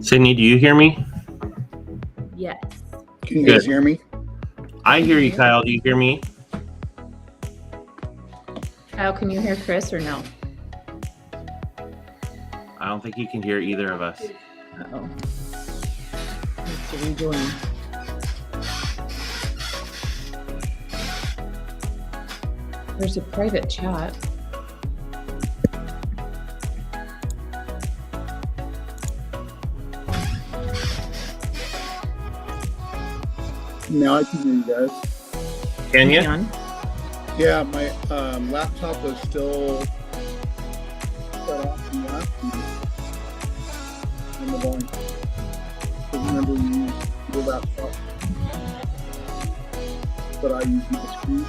Sydney, do you hear me? Yes. Can you guys hear me? I hear you, Kyle. Do you hear me? Kyle, can you hear Chris or no? I don't think he can hear either of us. Uh-oh. Let's rejoin. There's a private chat. Now I can hear you guys. Can you? Yeah, my laptop is still set off and that. And the volume. So remember we use the laptop. But I use my screen.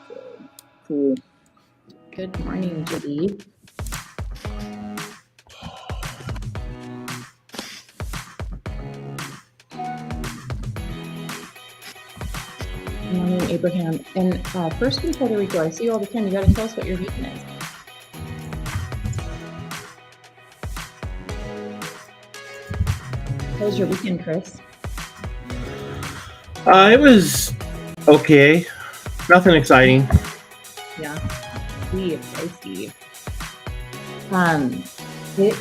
So, cool. Good morning, Judy. Good morning, Abraham. And first in Puerto Rico, I see you all the time. You got to tell us what your weekend is. How was your weekend, Chris? It was okay. Nothing exciting. Yeah. I see. It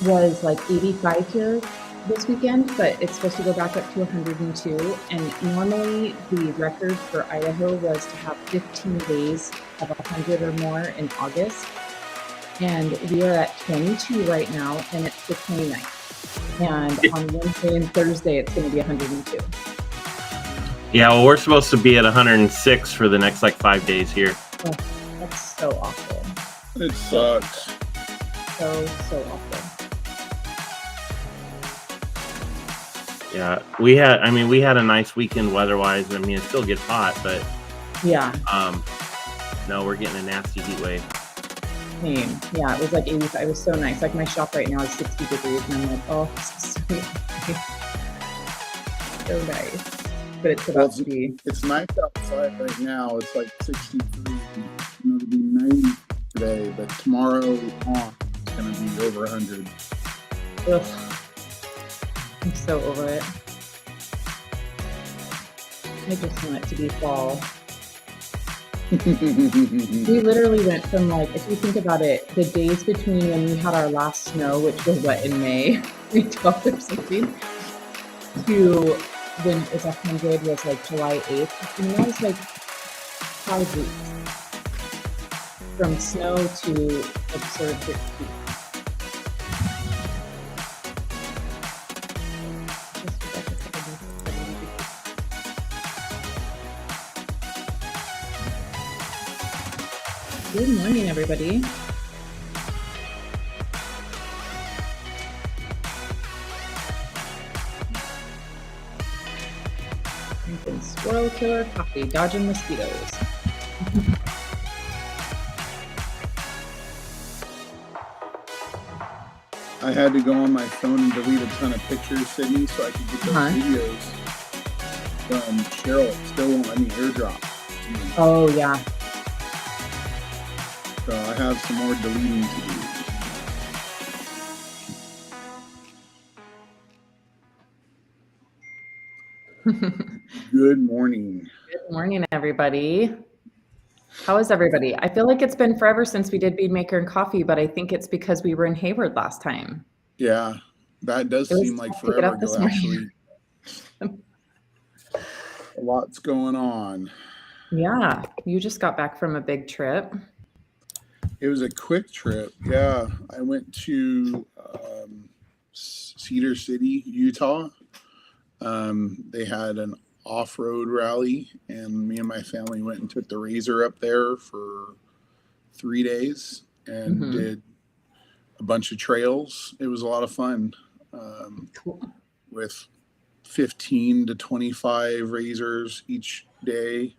was like 85 here this weekend, but it's supposed to go back up to 102. And normally the record for Idaho was to have 15 days of 100 or more in August. And we are at 22 right now, and it's the 29th. And on Wednesday and Thursday, it's going to be 102. Yeah, well, we're supposed to be at 106 for the next 5 days here. Oh, that's so awful. It sucks. So awful. Yeah, we had a nice weekend weather-wise. I mean, it still gets hot, but Yeah. No, we're getting a nasty heat wave. Same. Yeah, it was like 85. It was so nice. Like my shop right now is 60 degrees, and I'm like, oh, this is so nice. So nice. But it's about to be. It's nice outside right now. It's like 63. It'll be 90 today, but tomorrow on it's going to be over 100. Ugh. I'm so over it. I just want it to be fall. We literally went from if you think about it, the days between when we had our last snow, which was in May, 12th or something, to when it was 100 was July 8th. And that was 5 weeks. From snow to absurd 6 weeks. Good morning, everybody. Drinking Squirrel Killer coffee, dodging mosquitoes. I had to go on my phone and delete a ton of pictures, Sydney, so I could get those videos from Cheryl. It still won't let me airdrop. Oh, yeah. So I have some more deleting to do. Good morning. Good morning, everybody. How is everybody? I feel like it's been forever since we did Bead Maker and Coffee, but I think it's because we were in Hayward last time. Yeah, that does seem like forever ago, actually. A lot's going on. Yeah, you just got back from a big trip. It was a quick trip. Yeah, I went to Cedar City, Utah. They had an off-road rally, and me and my family went and took the Razor up there for 3 days and did a bunch of trails. It was a lot of fun. Cool. With 15 to 25 Razors each day,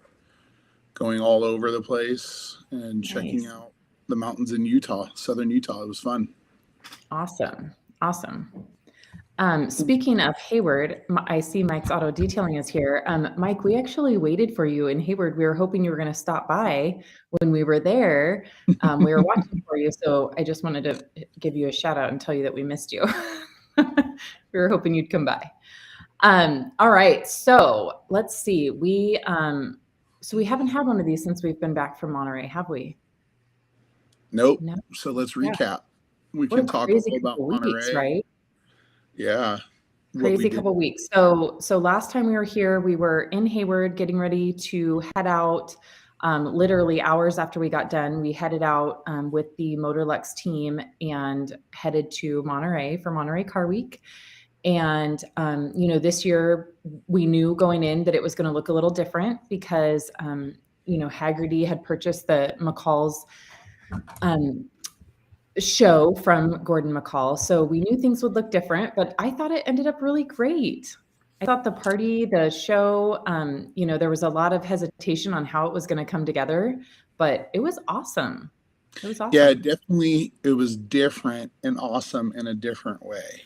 going all over the place and checking out the mountains in Utah, southern Utah. It was fun. Awesome. Speaking of Hayward, I see Mike's Auto Detailing is here. Mike, we actually waited for you in Hayward. We were hoping you were going to stop by when we were there. We were watching for you, so I just wanted to give you a shout out and tell you that we missed you. We were hoping you'd come by. All right, so let's see. So we haven't had one of these since we've been back from Monterey, have we? Nope. No. So let's Yeah. recap. We What a can talk a crazy little about couple weeks, Monterey. right? Yeah. Crazy couple weeks. So last time we were here, we were in Hayward getting ready to head out. Literally hours after we got done, we headed out with the Motorlux team and headed to Monterey for Monterey Car Week. And this year we knew going in that it was going to look a little different because Haggerty had purchased the McCall's show from Gordon McCall. So we knew things would look different, but I thought it ended up really great. I thought the party, the show, there was a lot of hesitation on how it was going to come together, but it was awesome. It was awesome. Yeah, definitely. It was different and awesome in a different way.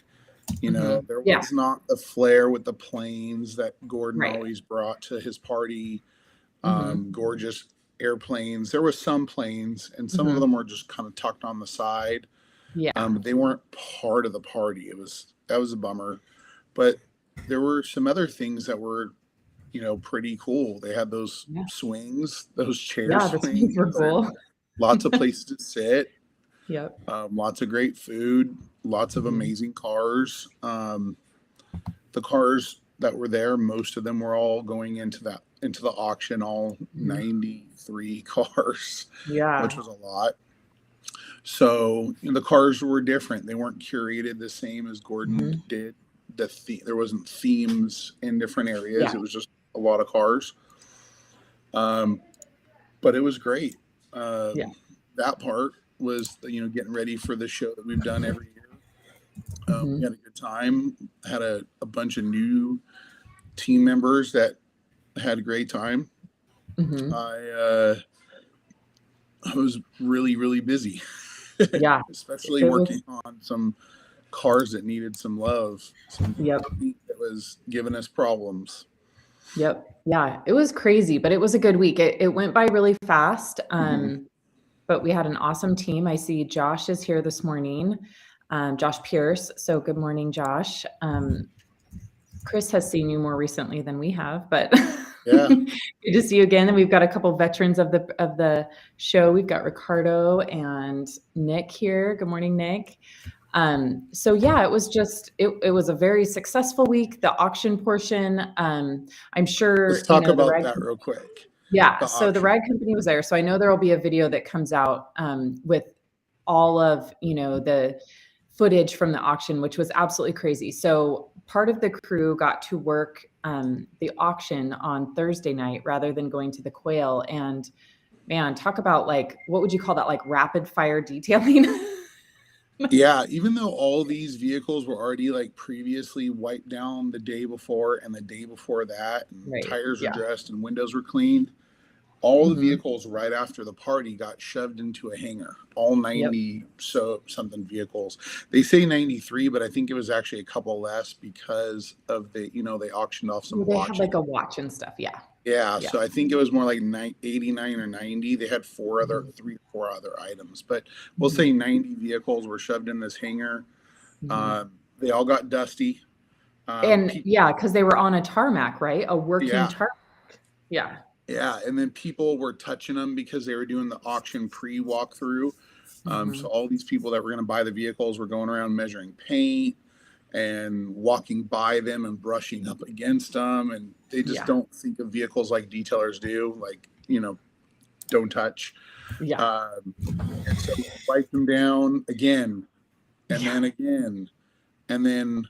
There was not the flair with the planes that Gordon always brought to his party. Gorgeous airplanes. There were some planes, and some of them were just kind of tucked on the side. Yeah. But they weren't part of the party. That was a bummer. But there were some other things that were, pretty cool. They had those swings, those chairs. Yeah, the swings were cool. Lots of places to sit. Yep. Lots of great food. Lots of amazing cars. The cars that were there, most of them were all going into the auction, all 93 cars, which was a lot. So the cars were different. They weren't curated the same as Gordon did. There wasn't themes in different areas. It was just a lot of cars. But it was great. That part was getting ready for the show that we've done every year. We had a good time. Had a bunch of new team members that had a great time. I was really, really busy. Yeah. Especially working on some cars that needed some love. That was giving us problems. Yep. Yeah. It was crazy, but it was a good week. It went by really fast. But we had an awesome team. I see Josh is here this morning. Josh Pierce. So good morning, Josh. Chris has seen you more recently than we have, but good to see you again. And we've got a couple veterans of the show. We've got Ricardo and Nick here. Good morning, Nick. It was just it was a very successful week. The auction portion, I'm sure. Let's talk about that real quick. Yeah. So the rag company was there. So I know there will be a video that comes out with all of the footage from the auction, which was absolutely crazy. So part of the crew got to work the auction on Thursday night rather than going to the quail. And man, talk about what would you call that? Like rapid fire detailing. Yeah, even though all these vehicles were already previously wiped down the day before and the day before that, and tires were dressed and windows were cleaned, all the vehicles right after the party got shoved into a hangar. All 90 something vehicles. They say 93, but I think it was actually a couple less because of they auctioned off some watches. They had a watch and stuff. Yeah, so I think it was more like 89 or 90. They had 3 or 4 other items, but we'll say 90 vehicles were shoved in this hangar. They all got dusty. Because they were on a tarmac, right? A working tarmac. Yeah. Yeah, and then people were touching them because they were doing the auction pre-walkthrough. So all these people that were going to buy the vehicles were going around measuring paint and walking by them and brushing up against them, and they just don't think of vehicles like detailers do, don't touch. And so wipe them down again and then again, and then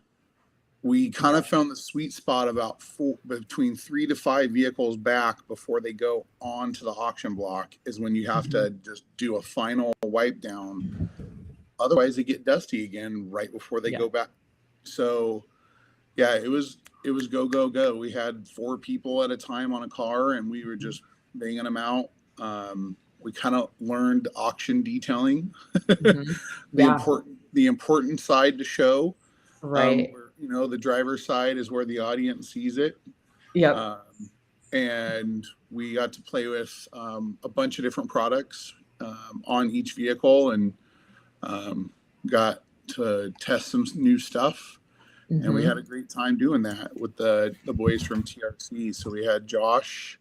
we kind of found the sweet spot about between 3 to 5 vehicles back before they go on to the auction block is when you have to just do a final wipe down. Otherwise they get dusty again right before they go back. So it was go, go, go. We had 4 people at a time on a car and we were just banging them out. We kind of learned auction detailing, the important side to show. Right. the driver's side is where the audience sees it. Yep. And we got to play with a bunch of different products on each vehicle, and got to test some new stuff. And we had a great time doing that with the boys from TRC. So we had Josh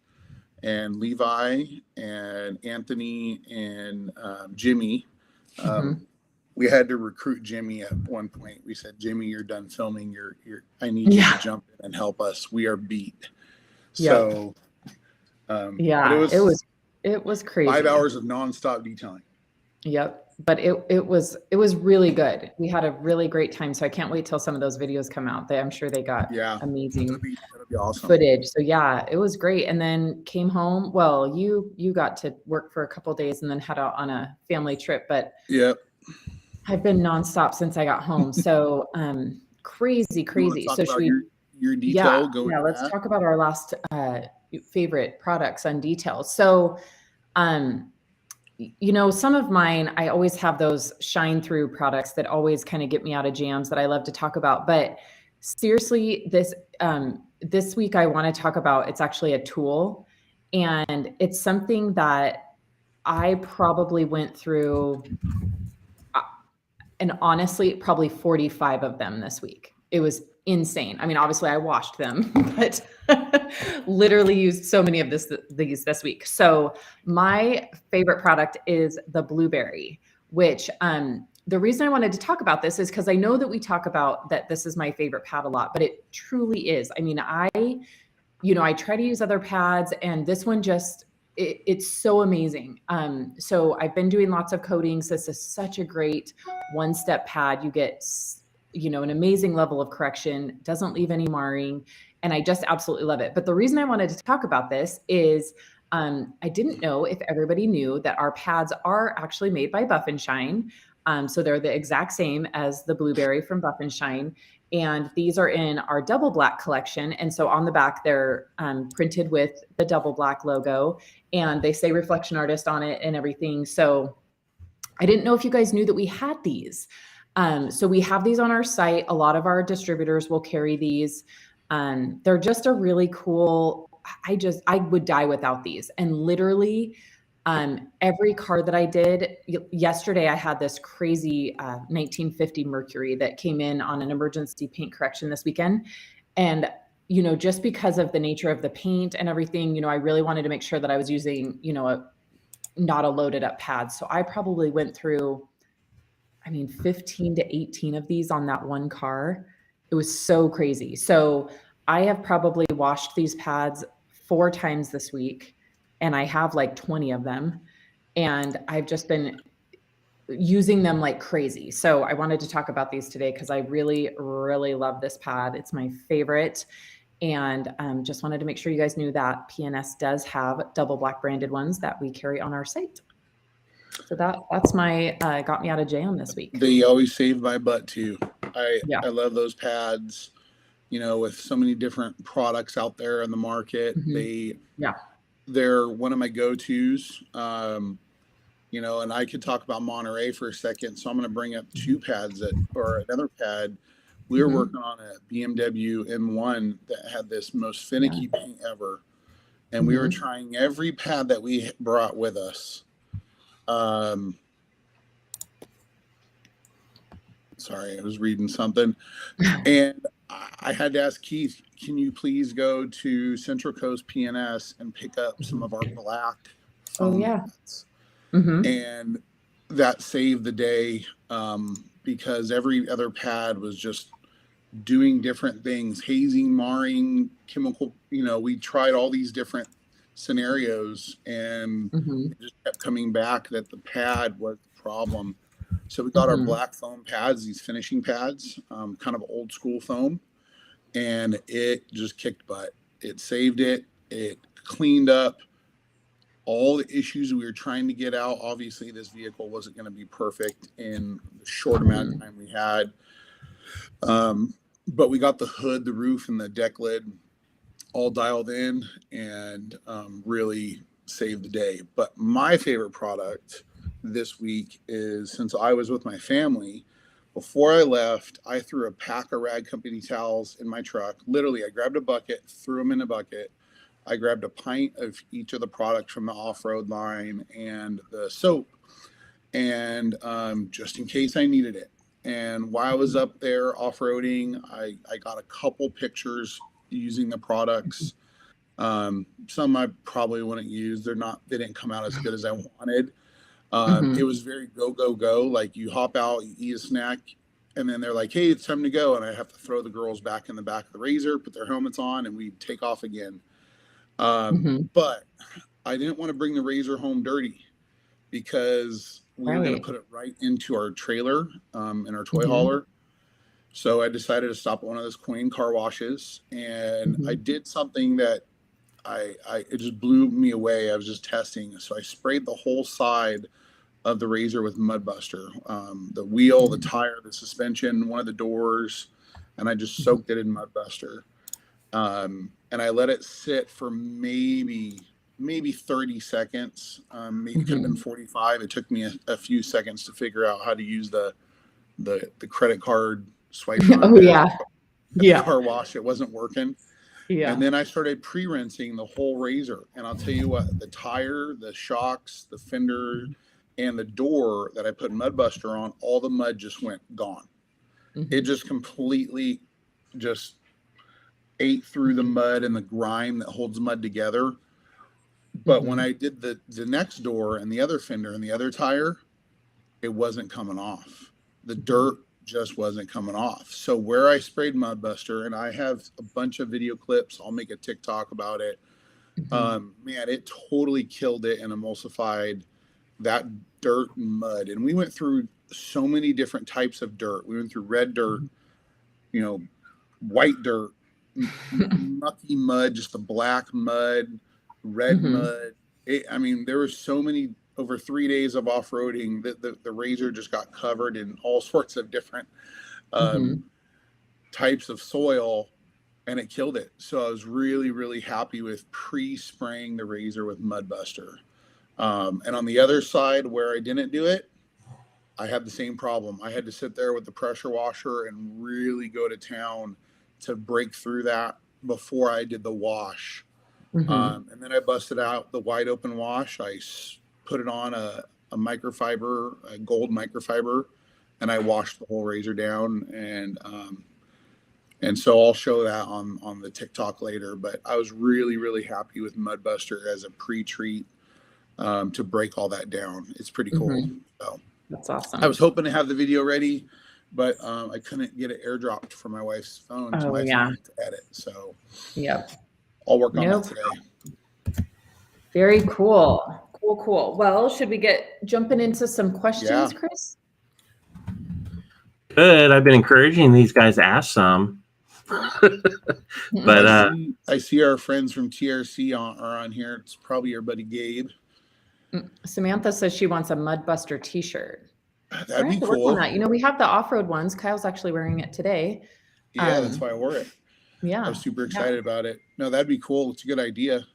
and Levi and Anthony and Jimmy. We had to recruit Jimmy at one point. We said, Jimmy, you're done filming. I need you to jump in and help us. We are beat. So, it was crazy. 5 hours of nonstop detailing. Yep. But it was really good. We had a really great time. So I can't wait till some of those videos come out. I'm sure they got amazing that'll be awesome footage. So yeah, it was great. And then came home. Well, you got to work for a couple of days and then head out on a family trip. But I've been nonstop since I got home. So crazy. So should we your detail let's talk about our last favorite products on detail. So some of mine, I always have those shine through products that always kind of get me out of jams that I love to talk about. But seriously, this week I want to talk about, it's actually a tool, and it's something that I probably went through, and honestly, probably 45 of them this week. It was insane. I mean, obviously I washed them, but literally used so many of these this week. So my favorite product is the Blueberry, which the reason I wanted to talk about this is because I know that we talk about that this is my favorite pad a lot, but it truly is. I mean, I try to use other pads, and this one it's so amazing. So I've been doing lots of coatings. This is such a great one-step pad. You get an amazing level of correction, doesn't leave any marring, and I just absolutely love it. But the reason I wanted to talk about this is I didn't know if everybody knew that our pads are actually made by Buff and Shine. So they're the exact same as the Blueberry from Buff and Shine. And these are in our double black collection. And so on the back, they're printed with the double black logo, and they say Reflection Artist on it and everything. So I didn't know if you guys knew that we had these. So we have these on our site. A lot of our distributors will carry these. They're just a really cool, I would die without these. And literally every card that I did yesterday, I had this crazy 1950 Mercury that came in on an emergency paint correction this weekend. And, just because of the nature of the paint and everything, I really wanted to make sure that I was using, not a loaded up pad. So I probably went through 15 to 18 of these on that one car. It was so crazy. So I have probably washed these pads 4 times this week, and I have like 20 of them, and I've just been using them like crazy. So I wanted to talk about these today because I really, really love this pad. It's my favorite. And just wanted to make sure you guys knew that PNS does have double black branded ones that we carry on our site. So that's my got me out of jam this week. They always save my butt too. I love those pads. With so many different products out there in the market, they're one of my go-tos. And I could talk about Monterey for a second, so I'm going to bring up 2 pads or another pad. We were working on a BMW M1 that had this most finicky paint ever, and we were trying every pad that we brought with us. Sorry, I was reading something, and I had to ask Keith, can you please go to Central Coast PNS and pick up some of our black pads? And that saved the day, because every other pad was just doing different things, hazing, marring, chemical, we tried all these different scenarios, and it just kept coming back that the pad was the problem. So we got our black foam pads, these finishing pads, kind of old school foam, and it just kicked butt. It saved it. It cleaned up all the issues we were trying to get out. Obviously, this vehicle wasn't going to be perfect in the short amount of time we had. But we got the hood, the roof, and the deck lid all dialed in, and really saved the day. But my favorite product this week is, since I was with my family, Before I left, I threw a pack of Rag Company towels in my truck. Literally, I grabbed a bucket, threw them in a bucket. I grabbed a pint of each of the products from the off-road line and the soap, and just in case I needed it. And while I was up there off-roading, I got a couple pictures using the products. Some I probably wouldn't use. They didn't come out as good as I wanted. It was very go, go, go. Like you hop out, you eat a snack, and then they're like, hey, it's time to go. And I have to throw the girls back in the back of the Razor, put their helmets on, and we take off again. But I didn't want to bring the Razor home dirty because we were going to put it right into our trailer in our toy hauler. So I decided to stop at one of those Queen car washes, and I did something that it just blew me away. I was just testing. So I sprayed the whole side of the Razor with Mudbuster, the wheel, the tire, the suspension, one of the doors, and I just soaked it in Mudbuster. And I let it sit for maybe 30 seconds. Maybe it could have been 45. It took me a few seconds to figure out how to use the credit card swiper. Car wash. It wasn't working. And then I started pre-rinsing the whole Razor. And I'll tell you what, the tire, the shocks, the fender, and the door that I put Mudbuster on, all the mud just went gone. It just completely just ate through the mud and the grime that holds mud together. But when I did the next door and the other fender and the other tire, it wasn't coming off. The dirt just wasn't coming off. So where I sprayed Mudbuster, and I have a bunch of video clips, I'll make a TikTok about it. Man, it totally killed it and emulsified that dirt and mud. And we went through so many different types of dirt. We went through red dirt, white dirt, mucky mud, just the black mud, red mud. There were so many. Over 3 days of off-roading, the Razor just got covered in all sorts of different types of soil, and it killed it. So I was really, really happy with pre-spraying the Razor with Mudbuster. And on the other side where I didn't do it, I had the same problem. I had to sit there with the pressure washer and really go to town to break through that before I did the wash. And then I busted out the wide open wash. I put it on a microfiber, a gold microfiber, and I washed the whole Razor down. And so I'll show that on the TikTok later. But I was really, really happy with Mudbuster as a pre-treat to break all that down. It's pretty cool. So that's awesome. I was hoping to have the video ready, but I couldn't get it airdropped from my wife's phone to my phone to edit. So I'll work on that today. Very cool. Cool. Well, should we get jumping into some questions, Chris? Good. I've been encouraging these guys to ask some. But I see our friends from TRC are on here. It's probably your buddy Gabe. Samantha says she wants a Mudbuster t-shirt. That'd be cool. We have the off-road ones. Kyle's actually wearing it today. Yeah, that's why I wore it. Yeah. I was super excited about it. No, that'd be cool. It's a good idea.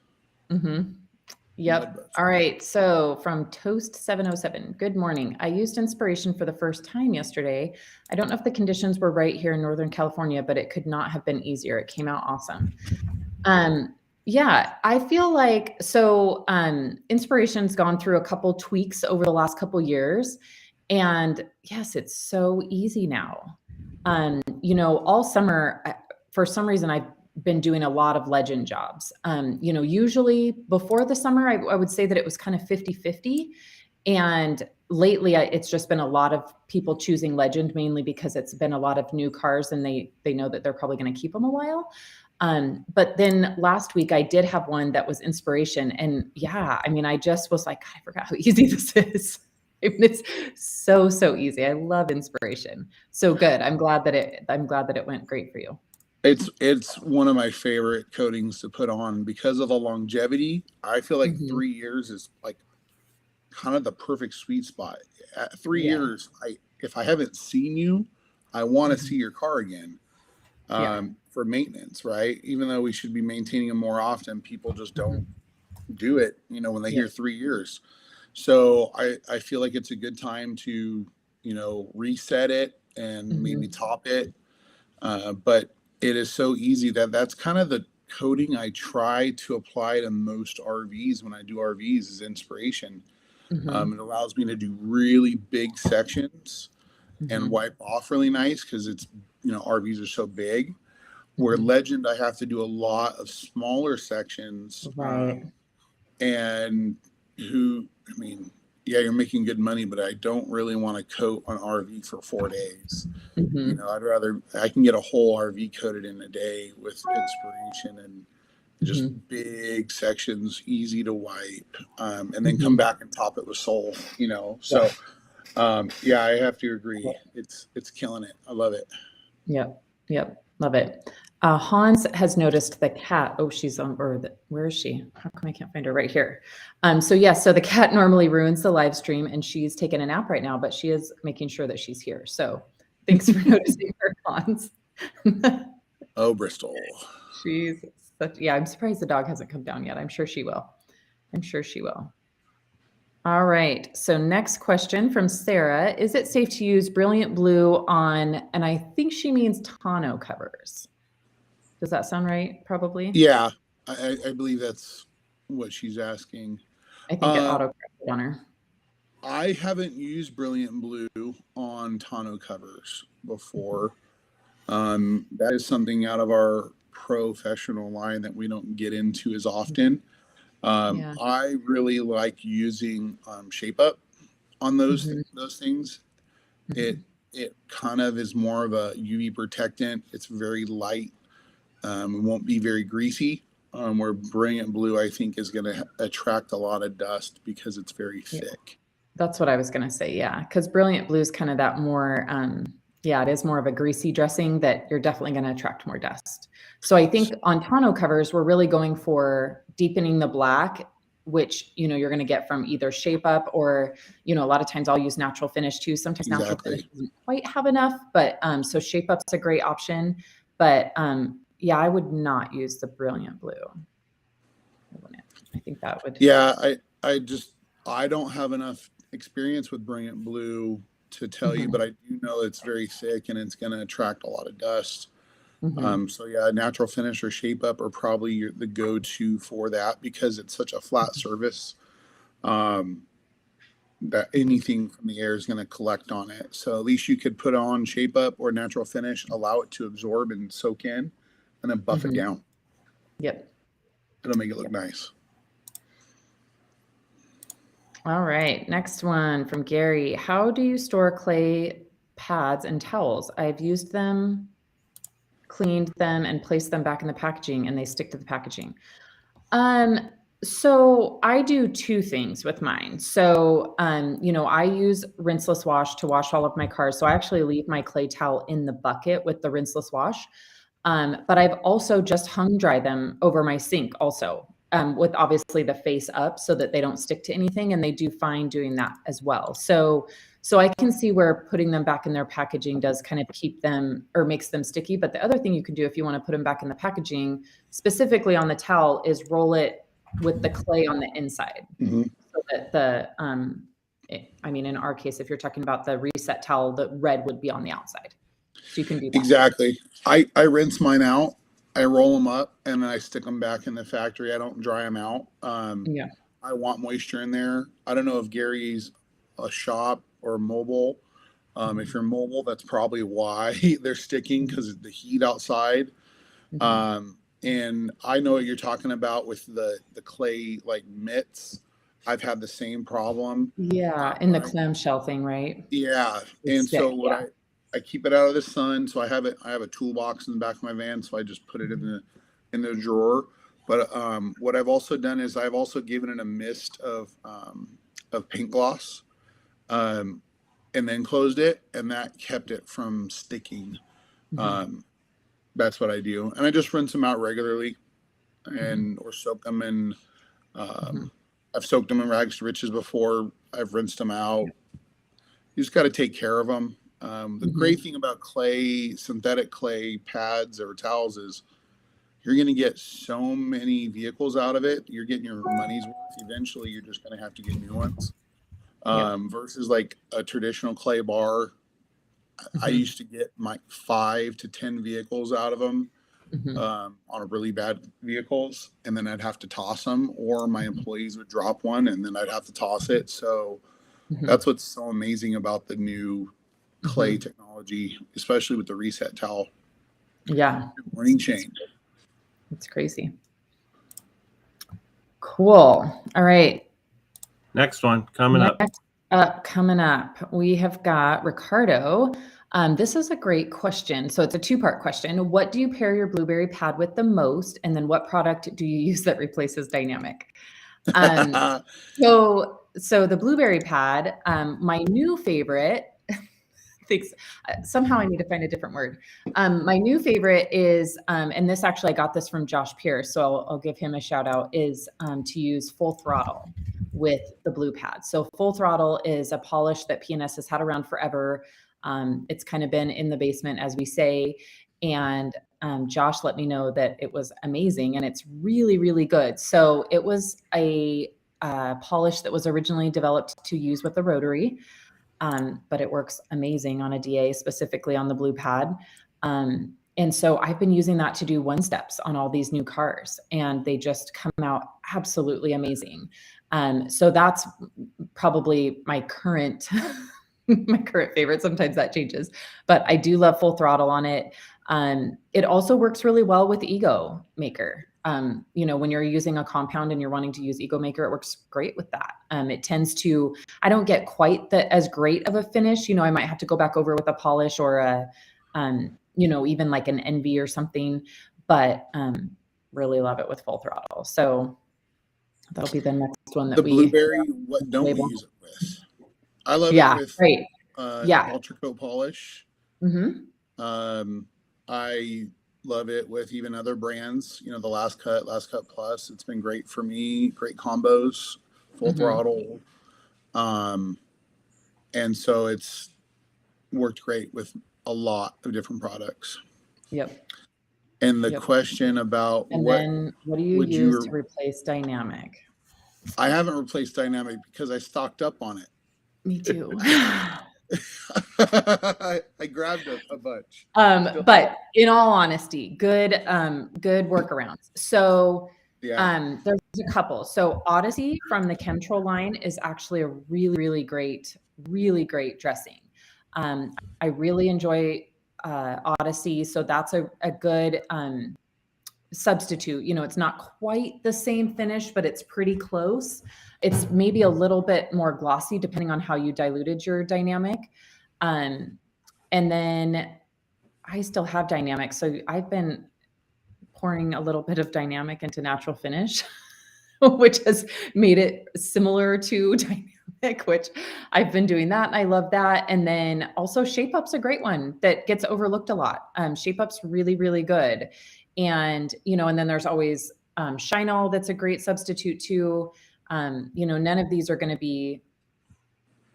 Yep. All right. So from Toast 707, good morning. I used Inspiration for the first time yesterday. I don't know if the conditions were right here in Northern California, but it could not have been easier. It came out awesome. I feel like, Inspiration's gone through a couple tweaks over the last couple years. And yes, it's so easy now. All summer, for some reason, I've been doing a lot of Legend jobs. Usually before the summer, I would say that it was kind of 50-50. And lately it's just been a lot of people choosing Legend, mainly because it's been a lot of new cars and they know that they're probably going to keep them a while. But then last week I did have one that was Inspiration. And I just was like, God, I forgot how easy this is. It's so easy. I love Inspiration. So good. I'm glad that it went great for you. It's one of my favorite coatings to put on because of the longevity. I feel like 3 years is like kind of the perfect sweet spot. At 3 years, if I haven't seen you, I want to see your car again for maintenance, right? Even though we should be maintaining them more often, people just don't do it, when they hear 3 years. So I feel like it's a good time to, reset it and maybe top it. But it is so easy that's kind of the coating I try to apply to most RVs when I do RVs is inspiration. It allows me to do really big sections and wipe off really nice because it's, RVs are so big. Where Legend, I have to do a lot of smaller sections. Right. And you're making good money, but I don't really want to coat an RV for 4 days. I can get a whole RV coated in a day with inspiration and just big sections, easy to wipe, and then come back and top it with Soul, So, I have to agree. It's killing it. I love it. Yep. Love it. Hans has noticed the cat. Oh, she's on, where is she? How come I can't find her? Right here. So the cat normally ruins the live stream and she's taking a nap right now, but she is making sure that she's here. So thanks for noticing her, Hans. Oh, Bristol. She's I'm surprised the dog hasn't come down yet. I'm sure she will. All right. So next question from Sarah. Is it safe to use Brilliant Blue on, and I think she means tonneau covers. Does that sound right? Probably. Yeah, I believe that's what she's asking. I think it auto-corrected on her. I haven't used Brilliant Blue on tonneau covers before. That is something out of our professional line that we don't get into as often. I really like using Shape Up on those things. It kind of is more of a UV protectant. It's very light. It won't be very greasy. Where Brilliant Blue, I think, is going to attract a lot of dust because it's very thick. That's what I was going to say. Yeah, because Brilliant Blue is kind of that more. It is more of a greasy dressing that you're definitely going to attract more dust. So I think on tonneau covers, we're really going for deepening the black, which, you're going to get from either Shape Up or, a lot of times I'll use Natural Finish too. Sometimes Natural Finish doesn't quite have enough, but so Shape Up's a great option. But I would not use the Brilliant Blue. I think that would. Yeah, I don't have enough experience with Brilliant Blue to tell you, but I do know it's very thick and it's going to attract a lot of dust. Natural Finish or Shape Up are probably the go-to for that because it's such a flat surface that anything from the air is going to collect on it. So at least you could put on Shape Up or Natural Finish, allow it to absorb and soak in, and then buff it down. Yep. It'll make it look nice. All right. Next one from Gary. How do you store clay pads and towels? I've used them, cleaned them, and placed them back in the packaging, and they stick to the packaging. So I do two things with mine. So, I use rinseless wash to wash all of my cars. So I actually leave my clay towel in the bucket with the rinseless wash. But I've also just hung dry them over my sink also, with obviously the face up so that they don't stick to anything. And they do fine doing that as well. So I can see where putting them back in their packaging does kind of keep them or makes them sticky. But the other thing you can do if you want to put them back in the packaging, specifically on the towel, is roll it with the clay on the inside. So that in our case, if you're talking about the reset towel, the red would be on the outside. So you can do that. Exactly. I rinse mine out. I roll them up and then I stick them back in the factory. I don't dry them out. I want moisture in there. I don't know if Gary's a shop or mobile. If you're mobile, that's probably why they're sticking, because of the heat outside. And I know what you're talking about with the clay like mitts. I've had the same problem. Yeah, in the clamshell thing, right? Yeah. I keep it out of the sun. So I have a toolbox in the back of my van. So I just put it in the drawer. But what I've also done is I've also given it a mist of paint gloss, and then closed it, and that kept it from sticking. That's what I do, and I just rinse them out regularly, or soak them in. I've soaked them in rags to riches before. I've rinsed them out. You just got to take care of them. The great thing about synthetic clay pads or towels is you're going to get so many vehicles out of it. You're getting your money's worth. Eventually, you're just going to have to get new ones. Versus like a traditional clay bar. I used to get like 5 to 10 vehicles out of them Mhm. on a really bad vehicles, and then I'd have to toss them, or my employees would drop one and then I'd have to toss it. So Mhm. that's what's so amazing about the new clay Mhm. technology, especially with the reset towel. Yeah. Good morning, Shane. It's crazy. Cool. All right. Next one coming up. Coming up, we have got Ricardo. This is a great question. So it's a two-part question. What do you pair your blueberry pad with the most? And then what product do you use that replaces dynamic? So the blueberry pad, my new favorite, thinks somehow I need to find a different word. My new favorite is, and this actually I got this from Josh Pierce, so I'll give him a shout out, is to use Full Throttle with the blue pad. So Full Throttle is a polish that PNS has had around forever. It's kind of been in the basement, as we say, and Josh let me know that it was amazing and it's really, really good. So it was a polish that was originally developed to use with the rotary. But it works amazing on a DA, specifically on the blue pad. And so I've been using that to do one steps on all these new cars, and they just come out absolutely amazing. So that's probably my current my current favorite. Sometimes that changes, but I do love Full Throttle on it. It also works really well with Ego Maker. When you're using a compound and you're wanting to use Ego Maker, it works great with that. It tends to, I don't get quite as great of a finish. I might have to go back over with a polish or even like an Envy or something, but really love it with Full Throttle. So that'll be the next one that the blueberry, what don't label. we use it with? I love Yeah, it with right. Yeah. Ultra Coat polish. Mm-hmm. I love it with even other brands, the Last Cut Plus. It's been great for me. Great combos, Full Throttle. And so it's worked great with a lot of different products. Yep. And the question about and then what do you use to replace dynamic? I haven't replaced dynamic because I stocked up on it. Me too. I grabbed a bunch. But in all honesty, good workarounds. So there's a couple. So Odyssey from the Chemtrol line is actually a really, really great dressing. I really enjoy Odyssey. So that's a good substitute. It's not quite the same finish, but it's pretty close. It's maybe a little bit more glossy depending on how you diluted your dynamic. And then I still have dynamic. So I've been pouring a little bit of dynamic into natural finish, which has made it similar to dynamic, which I've been doing that. And I love that. And then also Shape Up's a great one that gets overlooked a lot. Shape Up's really, really good. And, and then there's always Shine All that's a great substitute too. None of these are going to be,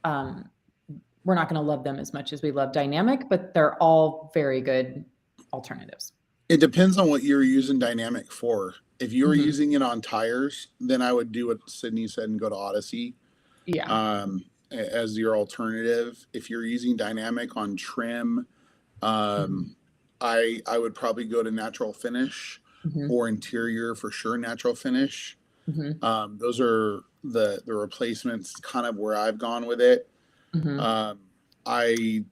we're not going to love them as much as we love dynamic, but they're all very good alternatives. It depends on what you're using dynamic for. If you were using it on tires, then I would do what Sydney said and go to Odyssey. Yeah. As your alternative. If you're using dynamic on trim, I would probably go to natural finish or interior for sure. Natural finish. Those are the replacements, kind of where I've gone with it. I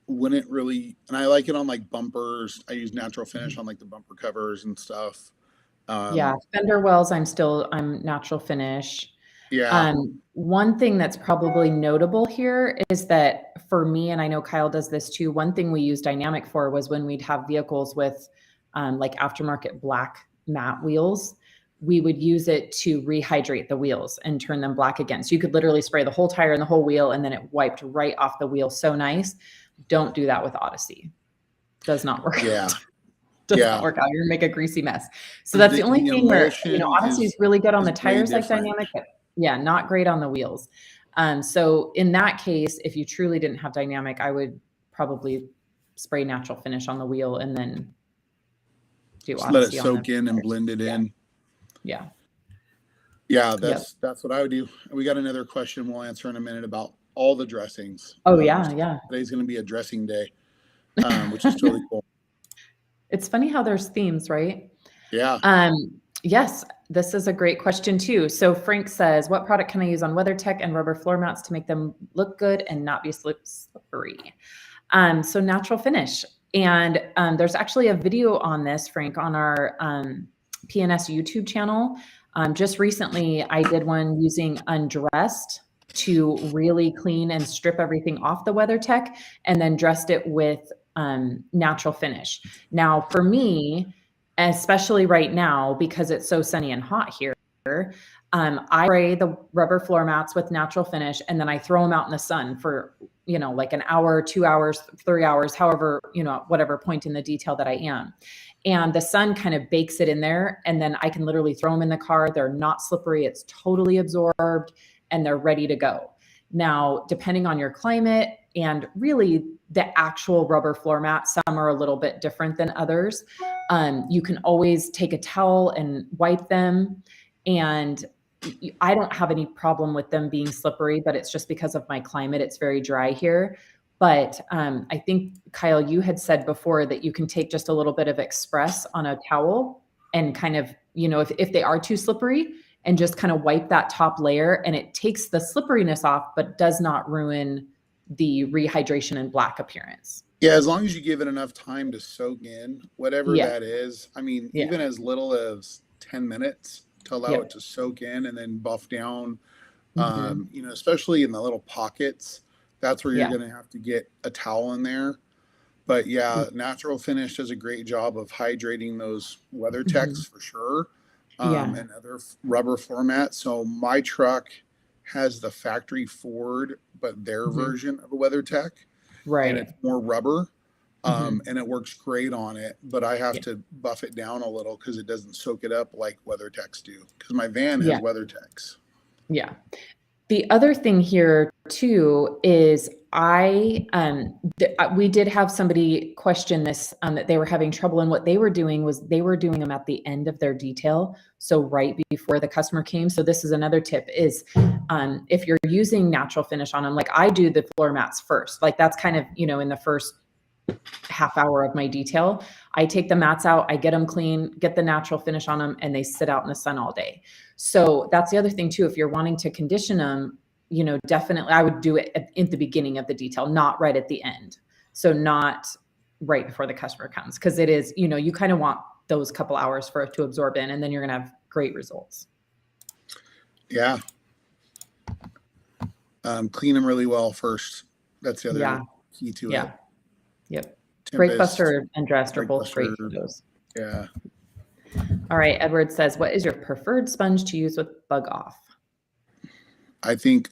wouldn't really, and I like it on like bumpers. I use natural finish on like the bumper covers and stuff. Fender wells, I'm natural finish. Yeah. One thing that's probably notable here is that for me, and I know Kyle does this too, one thing we used dynamic for was when we'd have vehicles with like aftermarket black matte wheels, we would use it to rehydrate the wheels and turn them black again. So you could literally spray the whole tire and the whole wheel, and then it wiped right off the wheel. So nice. Don't do that with Odyssey. Does not work. Yeah. Does not work out. You're gonna make a greasy mess. So that's the only thing where, Odyssey is really good on the tires like dynamic, but not great on the wheels. So in that case, if you truly didn't have dynamic, I would probably spray natural finish on the wheel and then do Odyssey. Let it soak in and blend it in. Yeah. Yeah, that's what I would do. We got another question we'll answer in a minute about all the dressings. Oh yeah, yeah. Today's going to be a dressing day, which is totally cool. It's funny how there's themes, right? Yeah. Yes, this is a great question too. So Frank says, what product can I use on WeatherTech and rubber floor mats to make them look good and not be slippery? So natural finish. And there's actually a video on this, Frank, on our PNS YouTube channel. Just recently, I did one using Undressed to really clean and strip everything off the WeatherTech, and then dressed it with natural finish. Now, for me, especially right now, because it's so sunny and hot here, I spray the rubber floor mats with natural finish, and then I throw them out in the sun for, like an hour, 2 hours, 3 hours, however, whatever point in the detail that I am. And the sun kind of bakes it in there, and then I can literally throw them in the car. They're not slippery. It's totally absorbed, and they're ready to go. Now, depending on your climate and really the actual rubber floor mat, some are a little bit different than others. You can always take a towel and wipe them. And I don't have any problem with them being slippery, but it's just because of my climate. It's very dry here. But I think, Kyle, you had said before that you can take just a little bit of Express on a towel and kind of, if they are too slippery, and just kind of wipe that top layer, and it takes the slipperiness off, but does not ruin the rehydration and black appearance. Yeah, as long as you give it enough time to soak in, whatever that is. I mean, even as little as 10 minutes to allow it to soak in and then buff down, especially in the little pockets. That's where you're going to have to get a towel in there. But natural finish does a great job of hydrating those WeatherTechs for sure. And other rubber floor mats. So my truck has the factory Ford, but their version of a WeatherTech. Right. And it's more rubber. And it works great on it, but I have to buff it down a little because it doesn't soak it up like WeatherTechs do. Because my van has WeatherTechs. Yeah. The other thing here too is we did have somebody question this, that they were having trouble, and what they were doing was they were doing them at the end of their detail. So right before the customer came. So this is another tip is, if you're using natural finish on them, like I do the floor mats first, like that's kind of, in the first half hour of my detail, I take the mats out, I get them clean, get the natural finish on them, and they sit out in the sun all day. So that's the other thing too. If you're wanting to condition them, definitely I would do it at the beginning of the detail, not right at the end. So not right before the customer comes, because it is, you kind of want those couple hours for it to absorb in, and then you're going to have great results. Yeah. Clean them really well first. That's the other key to it. Yep. Brake Buster and Dressed are both great for those. Yeah. All right. Edward says, what is your preferred sponge to use with bug off? I think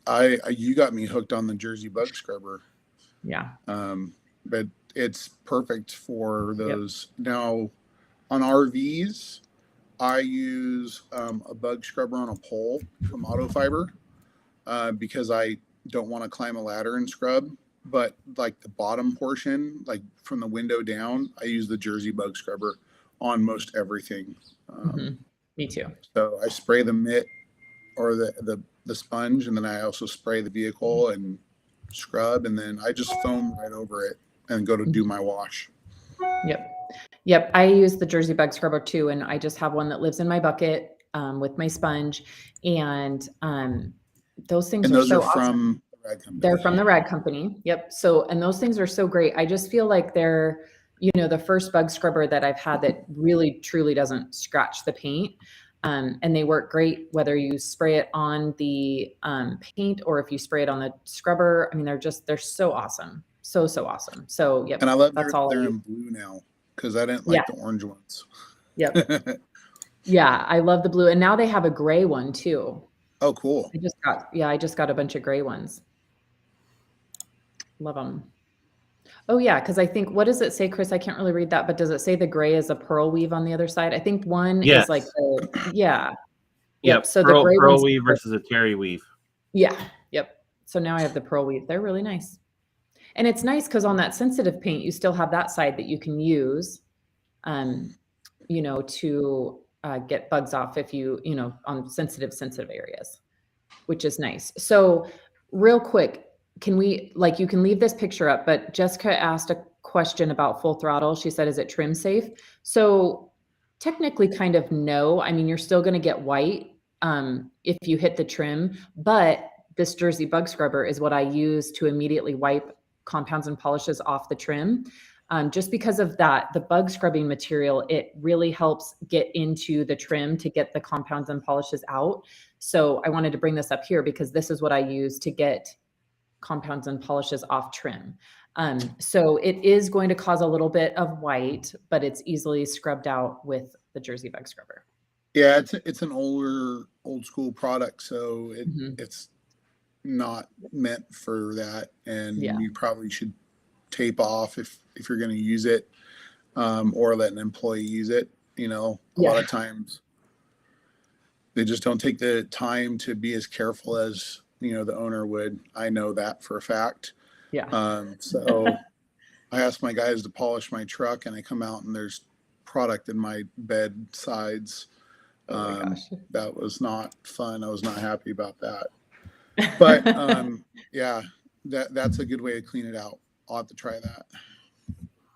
you got me hooked on the Jersey bug scrubber. Yeah. But it's perfect for those. Now on RVs, I use a bug scrubber on a pole from Auto Fiber because I don't want to climb a ladder and scrub. But like the bottom portion, like from the window down, I use the Jersey bug scrubber on most everything. Me too. So I spray the mitt or the sponge, and then I also spray the vehicle and scrub, and then I just foam right over it and go to do my wash. Yep. I use the Jersey bug scrubber too, and I just have one that lives in my bucket with my sponge, and those things are so awesome. They're from the Rag Company. Yep. So, and those things are so great. I just feel like they're, the first bug scrubber that I've had that really truly doesn't scratch the paint. And they work great whether you spray it on the paint or if you spray it on the scrubber. I mean, they're so awesome. So awesome. So, yep. And I love they're in blue now because I didn't like the orange ones. Yep. Yeah. I love the blue. And now they have a gray one too. Oh, cool. I just got a bunch of gray ones. Love them. Oh yeah. Cause I think, what does it say, Chris? I can't really read that, but does it say the gray is a pearl weave on the other side? I think one is like Yep. So the pearl weave versus a terry weave. Yeah. Yep. So now I have the pearl weave. They're really nice. And it's nice because on that sensitive paint, you still have that side that you can use, to get bugs off if on sensitive areas, which is nice. So real quick, can we, like, you can leave this picture up, but Jessica asked a question about full throttle. She said, is it trim safe? So technically kind of no. I mean, you're still going to get white if you hit the trim, but this Jersey bug scrubber is what I use to immediately wipe compounds and polishes off the trim. Just because of that, the bug scrubbing material, it really helps get into the trim to get the compounds and polishes out. So I wanted to bring this up here because this is what I use to get compounds and polishes off trim. So it is going to cause a little bit of white, but it's easily scrubbed out with the Jersey bug scrubber. Yeah, it's an old school product, so Mhm. it's not meant for that, and Yeah. you probably should tape off if you're going to use it, or let an employee use it. You know, a lot Yeah. of times they just don't take the time to be as careful as, you know, the owner would. I know that for a fact. Yeah. So I ask my guys to polish my truck, and I come out and there's product in my bed sides. Oh my gosh. That was not fun. I was not happy about that. But yeah, that's a good way to clean it out. I'll have to try that.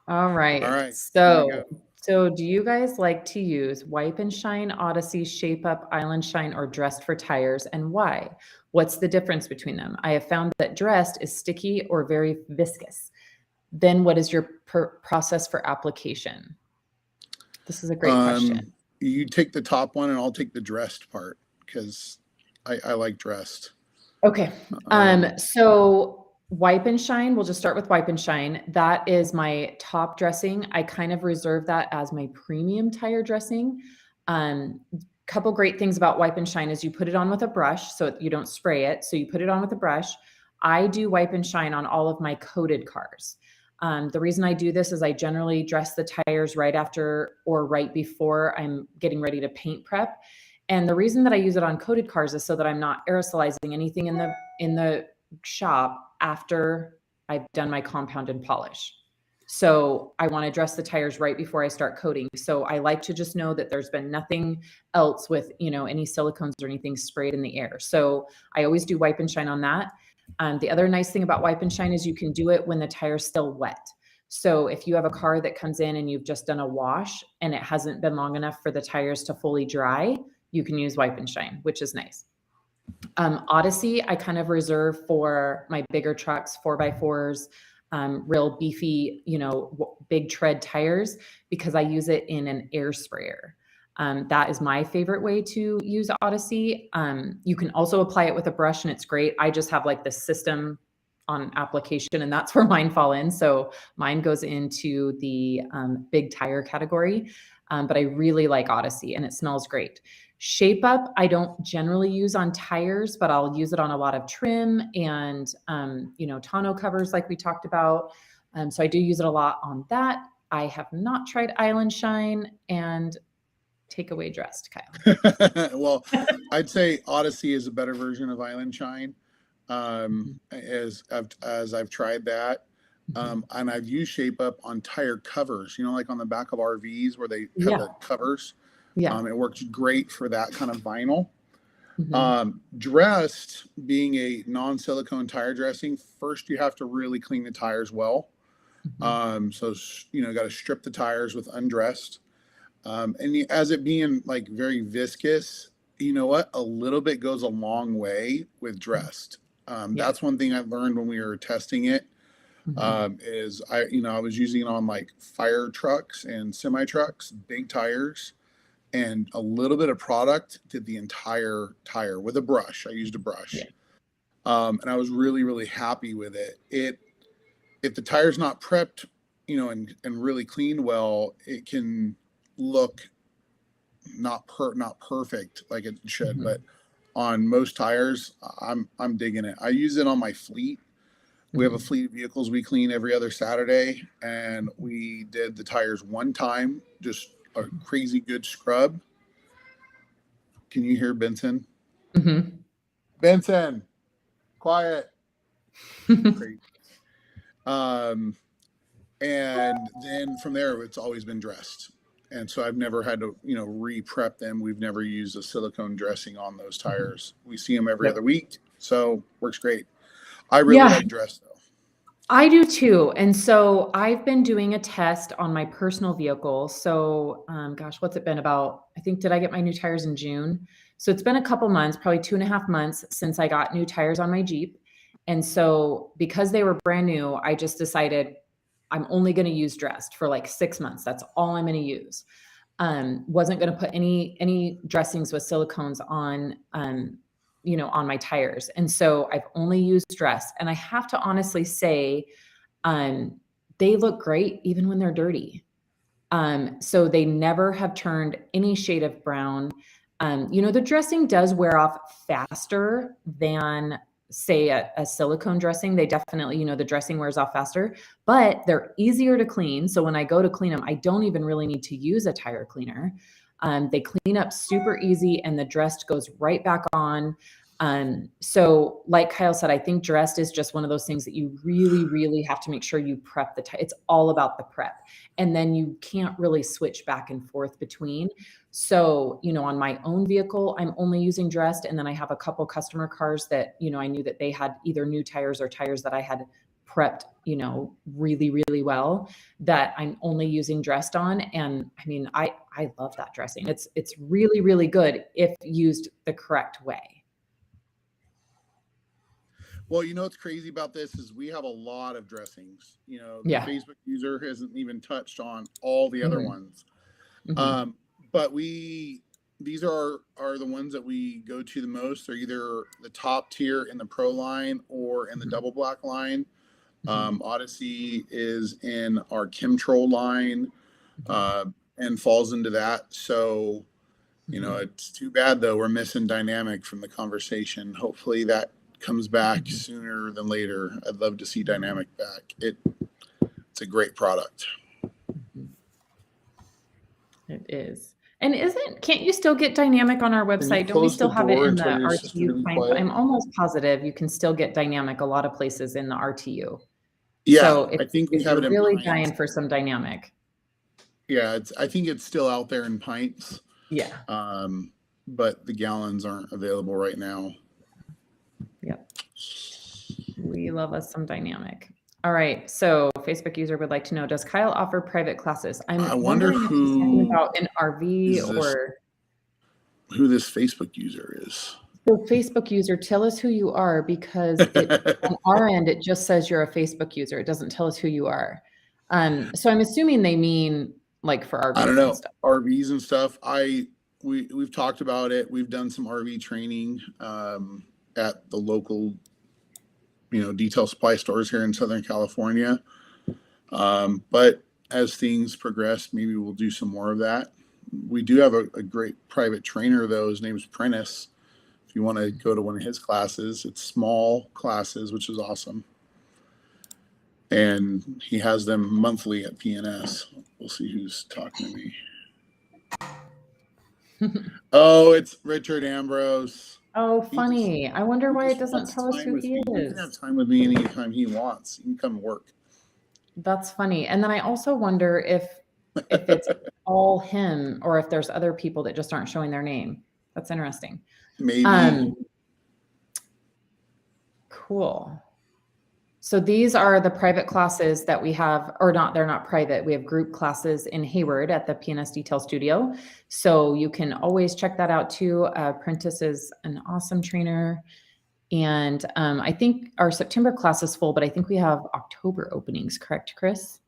All right. All right, here we go. So do you guys like to use Wipe and Shine, Odyssey, Shape Up, Island Shine, or Dressed for tires, and why? What's the difference between them? I have found that Dressed is sticky or very viscous. Then what is your process for application? This is a great question. You take the top one, and I'll take the dressed part because I like dressed. Okay. So Wipe and Shine, we'll just start with Wipe and Shine. That is my top dressing. I kind of reserve that as my premium tire dressing. Couple great things about Wipe and Shine is you put it on with a brush so you don't spray it. So you put it on with a brush. I do Wipe and Shine on all of my coated cars. The reason I do this is I generally dress the tires right after or right before I'm getting ready to paint prep. And the reason that I use it on coated cars is so that I'm not aerosolizing anything in the shop after I've done my compound and polish. So I want to dress the tires right before I start coating. So I like to just know that there's been nothing else with, any silicones or anything sprayed in the air. So I always do Wipe and Shine on that. The other nice thing about Wipe and Shine is you can do it when the tire's still wet. So if you have a car that comes in and you've just done a wash and it hasn't been long enough for the tires to fully dry, you can use Wipe and Shine, which is nice. Odyssey, I kind of reserve for my bigger trucks, 4x4s, real beefy, big tread tires, because I use it in an air sprayer. That is my favorite way to use Odyssey. You can also apply it with a brush and it's great. I just have like the system on application and that's where mine fall in. So mine goes into the big tire category, but I really like Odyssey and it smells great. Shape Up, I don't generally use on tires, but I'll use it on a lot of trim and, tonneau covers like we talked about. So I do use it a lot on that. I have not tried Island Shine and take away Dressed, Kyle. Well, I'd say Odyssey is a better version of Island Shine. As I've tried that. And I've used Shape Up on tire covers, like on the back of RVs where they have the covers. Yeah. It works great for that kind of vinyl. Dressed, being a non-silicone tire dressing, first you have to really clean the tires well. So, got to strip the tires with undressed. And as it being like very viscous, you know what? A little bit goes a long way with dressed. That's one thing I learned when we were testing it. Is I was using it on like fire trucks and semi trucks, big tires, and a little bit of product did the entire tire with a brush. I used a brush, and I was really, really happy with it. If the tire's not prepped, and really cleaned well, it can look not perfect like it should. But on most tires, I'm digging it. I use it on my fleet. We have a fleet of vehicles we clean every other Saturday, and we did the tires one time, just a crazy good scrub. Can you hear Benson? Benson, quiet. Great. And then from there, it's always been dressed. And so I've never had to, re-prep them. We've never used a silicone dressing on those tires. We see them every other week, so works great. I really like dress though. I do too. And so I've been doing a test on my personal vehicle. So, gosh, what's it been about? I think, did I get my new tires in June? So it's been a couple months, probably 2.5 months since I got new tires on my Jeep. And so because they were brand new, I just decided I'm only going to use dressed for like 6 months. That's all I'm going to use. Wasn't going to put any dressings with silicones on, on my tires. And so I've only used dress. And I have to honestly say, they look great even when they're dirty. So they never have turned any shade of brown. The dressing does wear off faster than, say, a silicone dressing. They definitely, the dressing wears off faster, but they're easier to clean. So when I go to clean them, I don't even really need to use a tire cleaner. They clean up super easy and the dress goes right back on. So like Kyle said, I think dressed is just one of those things that you really, really have to make sure you prep the it's all about the prep. And then you can't really switch back and forth between. So, on my own vehicle, I'm only using dressed. And then I have a couple customer cars that, I knew that they had either new tires or tires that I had prepped, really, really well, that I'm only using dressed on. And I mean, I love that dressing. It's really, really good if used the correct way. Well, what's crazy about this is we have a lot of dressings. The Facebook user hasn't even touched on all the other ones. But these are the ones that we go to the most. They're either the top tier in the Pro line or in the double black line. Odyssey is in our Chemtrol line and falls into that. So, it's too bad though. We're missing Dynamic from the conversation. Hopefully that comes back sooner than later. I'd love to see Dynamic back. It's a great product. It is. And can't you still get Dynamic on our website? Don't we still have it in the RTU client? I'm almost positive you can still get Dynamic a lot of places in the RTU. Yeah, so I think we have it in really pints. Dying for some Dynamic. Yeah, I think it's still out there in pints. Yeah. But the gallons aren't available right now. Yep. We love us some Dynamic. All right. So Facebook user would like to know, does Kyle offer private classes? I wonder who about an RV or who this Facebook user is. So Facebook user, tell us who you are, because on our end, it just says you're a Facebook user. It doesn't tell us who you are. So I'm assuming they mean like for RVs. I don't know, and stuff. RVs and stuff. We've talked about it. We've done some RV training at the local, detail supply stores here in Southern California. But as things progress, maybe we'll do some more of that. We do have a great private trainer though. His name's Prentice. If you want to go to one of his classes, it's small classes, which is awesome. And he has them monthly at PNS. We'll see who's talking to me. Oh, it's Richard Ambrose. Oh, funny. I wonder why it doesn't tell us who he is. He can have time with me anytime he wants. He can come work. That's funny. And then I also wonder if it's all him or if there's other people that just aren't showing their name. That's interesting. Maybe. Cool. So these are the private classes that we have, or not, they're not private. We have group classes in Hayward at the PNS Detail Studio. So you can always check that out too. Prentice is an awesome trainer. And I think our September class is full, but I think we have October openings, correct, Chris?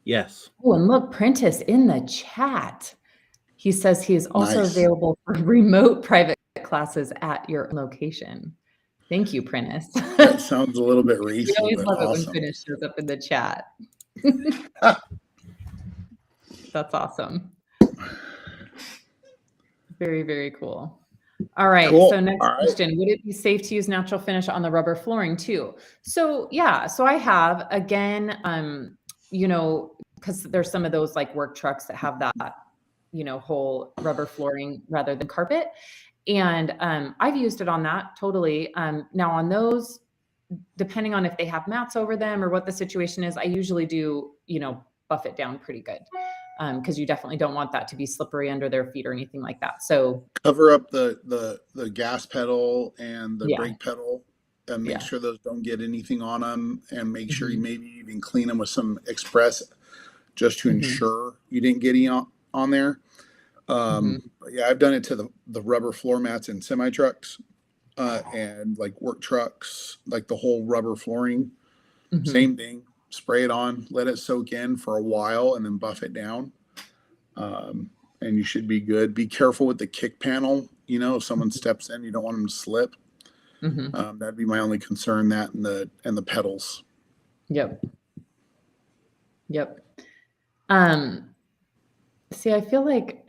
Yes. Oh, and look, Prentice in the chat. He says he is also available for remote private classes at your location. Thank you, Prentice. That sounds a little bit racy. I always love awesome. it when Prentice shows up in the chat. That's awesome. Very, very cool. All right. Cool. So next question, would it be safe to use natural finish on the rubber flooring too? So yeah, so I have, again, because there's some of those like work trucks that have that, whole rubber flooring rather than carpet. And I've used it on that totally. Now on those, depending on if they have mats over them or what the situation is, I usually do, buff it down pretty good. Because you definitely don't want that to be slippery under their feet or anything like that. So cover up the gas pedal and the brake pedal. Make Yeah. sure those don't get anything on them, and make sure you Mhm. maybe even clean them with some Express just to Mhm. ensure you didn't get any on there. Mhm. But yeah, I've done it to the rubber floor mats in semi trucks and like work trucks, like the whole rubber flooring. Mhm. Same thing. Spray it on, let it soak in for a while, and then buff it down. And you should be good. Be careful with the kick panel. You know, if someone steps in, you don't want them to slip. Mhm. That'd be my only concern. That and the pedals. Yep. Yep. Um, See, I feel like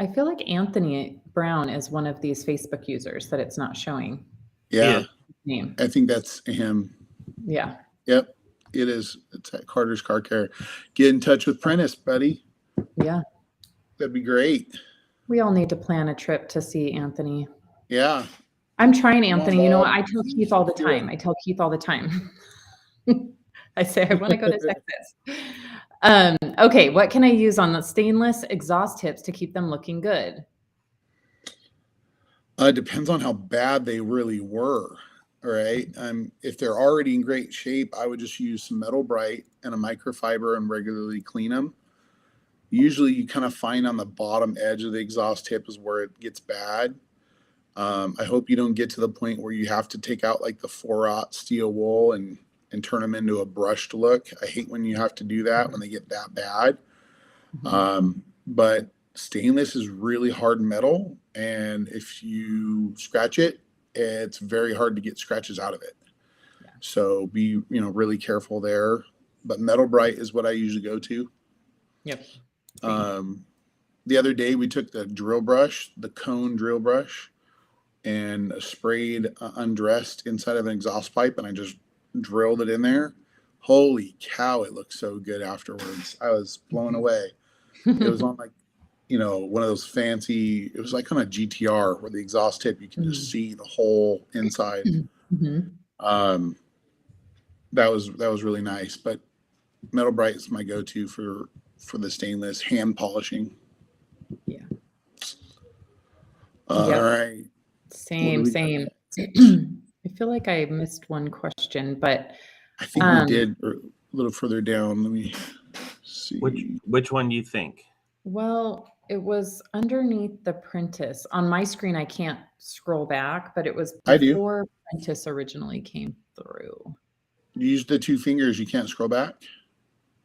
Anthony Brown is one of these Facebook users that it's not showing Yeah, Yeah. name. I think that's him. Yeah. Yep, it is. It's at Carter's Car Care. Get in touch with Prentice, buddy. Yeah. That'd be great. We all need to plan a trip to see Anthony. Yeah. I'm trying, Come on, Anthony. You know what? Bob. I tell Keith all the Let's do it. time. I say I want to go to Texas. Okay, what can I use on the stainless exhaust tips to keep them looking good? Depends on how bad they really were. All right. If they're already in great shape, I would just use some metal bright and a microfiber and regularly clean them. Usually, you kind of find on the bottom edge of the exhaust tip is where it gets bad. I hope you don't get to the point where you have to take out like the 4/0 steel wool and turn them into a brushed look. I hate when you have to do that when they get that bad. But stainless is really hard metal, and if you scratch it, it's very hard to get scratches out of it. Yeah. So be really careful there. But metal bright is what I usually go to. Yep. The other day we took the drill brush, the cone drill brush, and sprayed undressed inside of an exhaust pipe, and I just drilled it in there. Holy cow, it looked so good afterwards. I was blown away. It was on like, one of those fancy, it was like on a GTR where the exhaust tip, you can just see the whole inside. Mhm. That was really nice. But Metal Bright is my go-to for the stainless hand polishing. Yeah. All Yep. right. Same. What do we got I feel like I missed one question, but I think we did a little further down. Let me see. Which one do you think? well, it was underneath the Prentice. On my screen, I can't scroll back, but it was I do. before Prentice originally came through. You use the 2 fingers. You can't scroll back.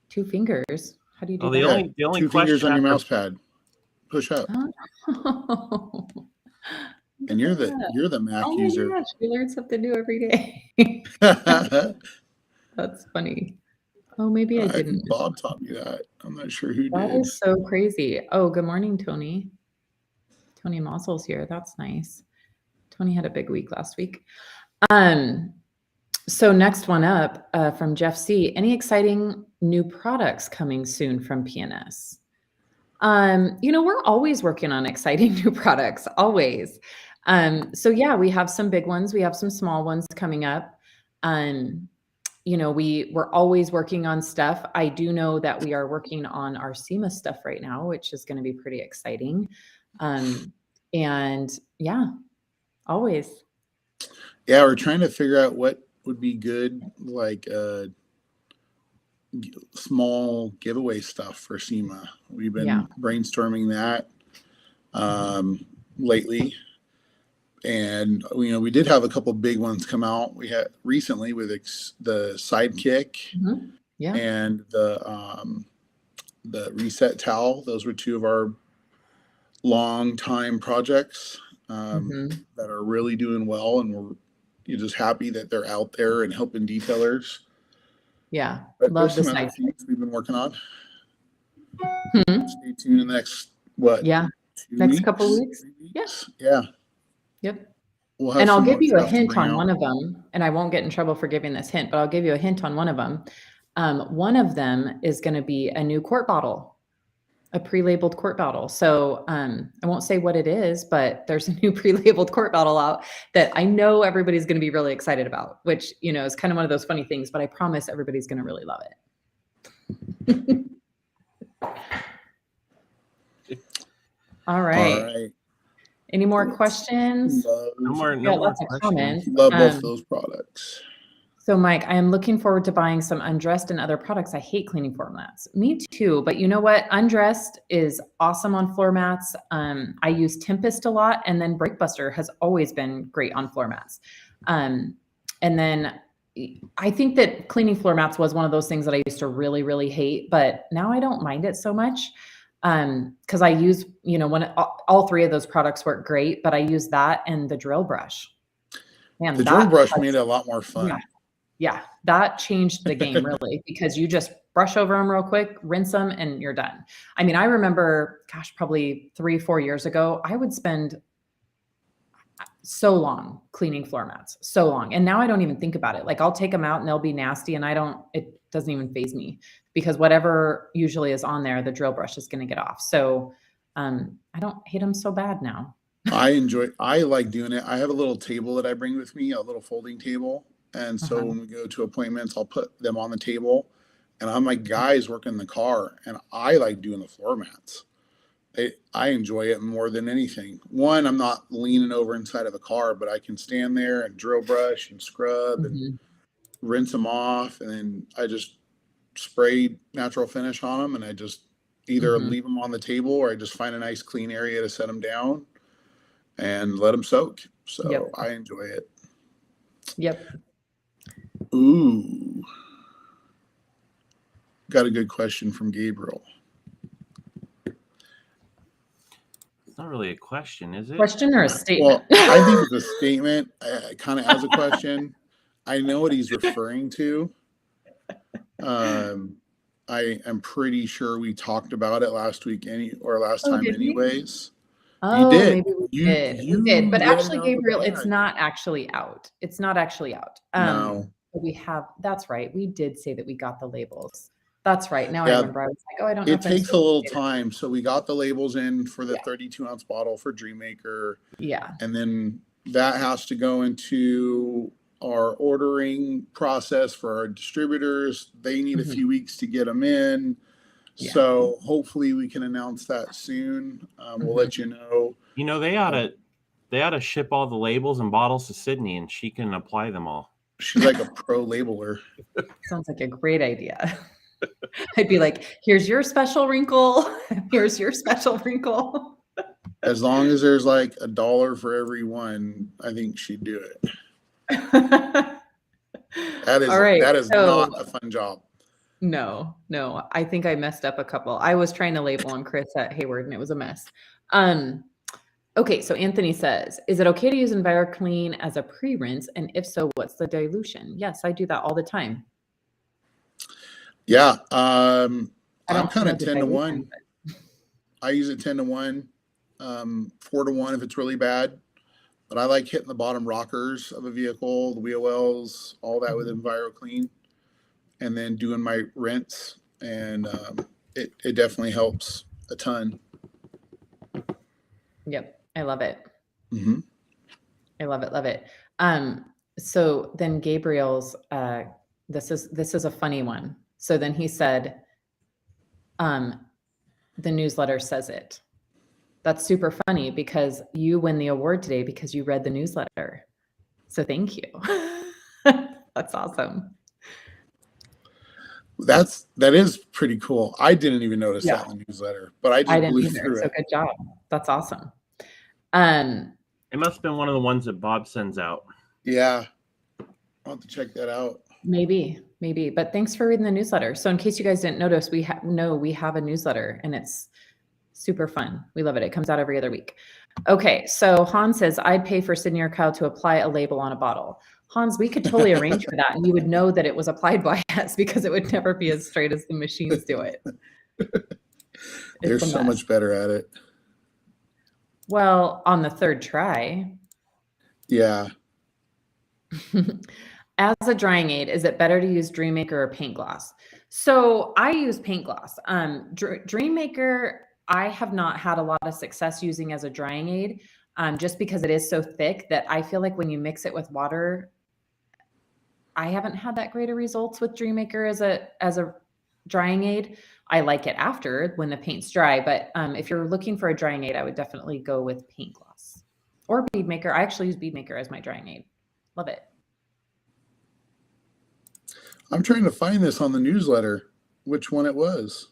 2 fingers. How do you do Oh, that? the only 2 fingers question on your after mouse pad. Push up. Oh, And you're the Mac oh my user. gosh, we learn something new every day. That's funny. Oh, maybe I I didn't. think Bob taught me that. I'm not sure who That did. is so crazy. Oh, good morning, Tony. Tony Mossel's here. That's nice. Tony had a big week last week. So next one up from Jeff C. Any exciting new products coming soon from PNS? We're always working on exciting new products, always. So yeah, we have some big ones. We have some small ones coming up. We're always working on stuff. I do know that we are working on our SEMA stuff right now, which is going to be pretty exciting. And yeah, always. Yeah, we're trying to figure out what would be good, like small giveaway stuff for SEMA. We've been brainstorming that lately. And we did have a couple big ones come out. We had recently with the Sidekick Yeah. and the Reset Towel. Those were 2 of our long time projects that are really doing well, and you're just happy that they're out there and helping detailers. Yeah. But Love there's the some other Sidekick. things we've been working on. Stay tuned in the next Yeah. 2 Next weeks? couple weeks. 3 Yeah. weeks? Yeah. Yep. We'll have And I'll some give more you a stuff to hint bring on out. one of them, and I won't get in trouble for giving this hint, but I'll give you a hint on one of them. One of them is going to be a new quart bottle, a pre-labeled quart bottle. So I won't say what it is, but there's a new pre-labeled quart bottle out that I know everybody's going to be really excited about, which, is kind of one of those funny things, but I promise everybody's going to really love it. All right. Any more questions? No more Lots of questions. comments. Love both those products. So Mike, I am looking forward to buying some Undressed and other products. I hate cleaning floor mats. Me too, but you know what? Undressed is awesome on floor mats. I use Tempest a lot, and then Breakbuster has always been great on floor mats. And then I think that cleaning floor mats was one of those things that I used to really, really hate, but now I don't mind it so much. Because I use, all three of those products work great, but I use that and the drill brush. Man, The drill brush made it a lot more fun. Yeah, that changed the game really, because you just brush over them real quick, rinse them, and you're done. I mean, I remember, gosh, probably 3-4 years ago, I would spend so long cleaning floor mats, so long. And now I don't even think about it. Like I'll take them out and they'll be nasty and it doesn't even faze me, because whatever usually is on there, the drill brush is going to get off. So I don't hate them so bad now. I like doing it. I have a little table that I bring with me, a little folding table. And so when we go to appointments, I'll put them on the table, and I'm like, guys working in the car, and I like doing the floor mats. I enjoy it more than anything. One, I'm not leaning over inside of the car, but I can stand there and drill brush and scrub and rinse them off. And then I just spray natural finish on them, and I just either leave them on the table, or I just find a nice clean area to set them down and let them soak. So I enjoy it. Yep. Ooh. Got a good question from Gabriel. It's not really a question, is it? Question or a statement? Well, I think it's a statement, kind of as a question. I know what he's referring to. I am pretty sure we talked about it last week last time anyways. Oh, you did. Maybe we did. We did. But actually, Gabriel, it's not actually out. It's not actually out. No. We have, that's right. We did say that we got the labels. That's right. Now I remember. I was like, oh, I don't know. It takes a little time. So we got the labels in for the 32-ounce bottle for Dreammaker. Yeah. And then that has to go into our ordering process for our distributors. They need a few weeks to get them in. Yeah. So hopefully we can announce that soon. We'll let you know. You know, they ought to ship all the labels and bottles to Sydney, and she can apply them all. She's like a pro labeler. Sounds like a great idea. I'd be like, here's your special wrinkle. Here's your special wrinkle. As long as there's like $1 for every one, I think she'd do it. That is not a fun job. No. I think I messed up a couple. I was trying to label them, Chris, at Hayward, and it was a mess. Okay, so Anthony says, is it okay to use EnviroClean as a pre-rinse? And if so, what's the dilution? Yes, I do that all the time. Yeah. I'm kind of 10 to 1. I use it 10 to 1, 4 to 1 if it's really bad. But I like hitting the bottom rockers of a vehicle, the wheel wells, all that with EnviroClean, and then doing my rinse. And it definitely helps a ton. Yep. I love it. I love it. So then Gabriel's, this is a funny one. So then he said, the newsletter says it. That's super funny because you win the award today because you read the newsletter. So thank you. That's awesome. That is pretty cool. I didn't even notice that in the newsletter, but I just blew through it. So good job. That's awesome. It must have been one of the ones that Bob sends out. Yeah. I'll have to check that out. Maybe. But thanks for reading the newsletter. So in case you guys didn't notice, we have a newsletter, and it's super fun. We love it. It comes out every other week. Okay. So Hans says, I'd pay for Sydney or Kyle to apply a label on a bottle. Hans, we could totally arrange for that. And you would know that it was applied by us because it would never be as straight as the machines do it. They're so much better at it. Well, on the third try. Yeah. As a drying aid, is it better to use Dreammaker or paint gloss? So I use paint gloss. Dreammaker, I have not had a lot of success using as a drying aid, just because it is so thick that I feel like when you mix it with water, I haven't had that great of results with Dreammaker as a drying aid. I like it after when the paint's dry, but if you're looking for a drying aid, I would definitely go with paint gloss or Bead Maker. I actually use Bead Maker as my drying aid. Love it. I'm trying to find this on the newsletter, which one it was.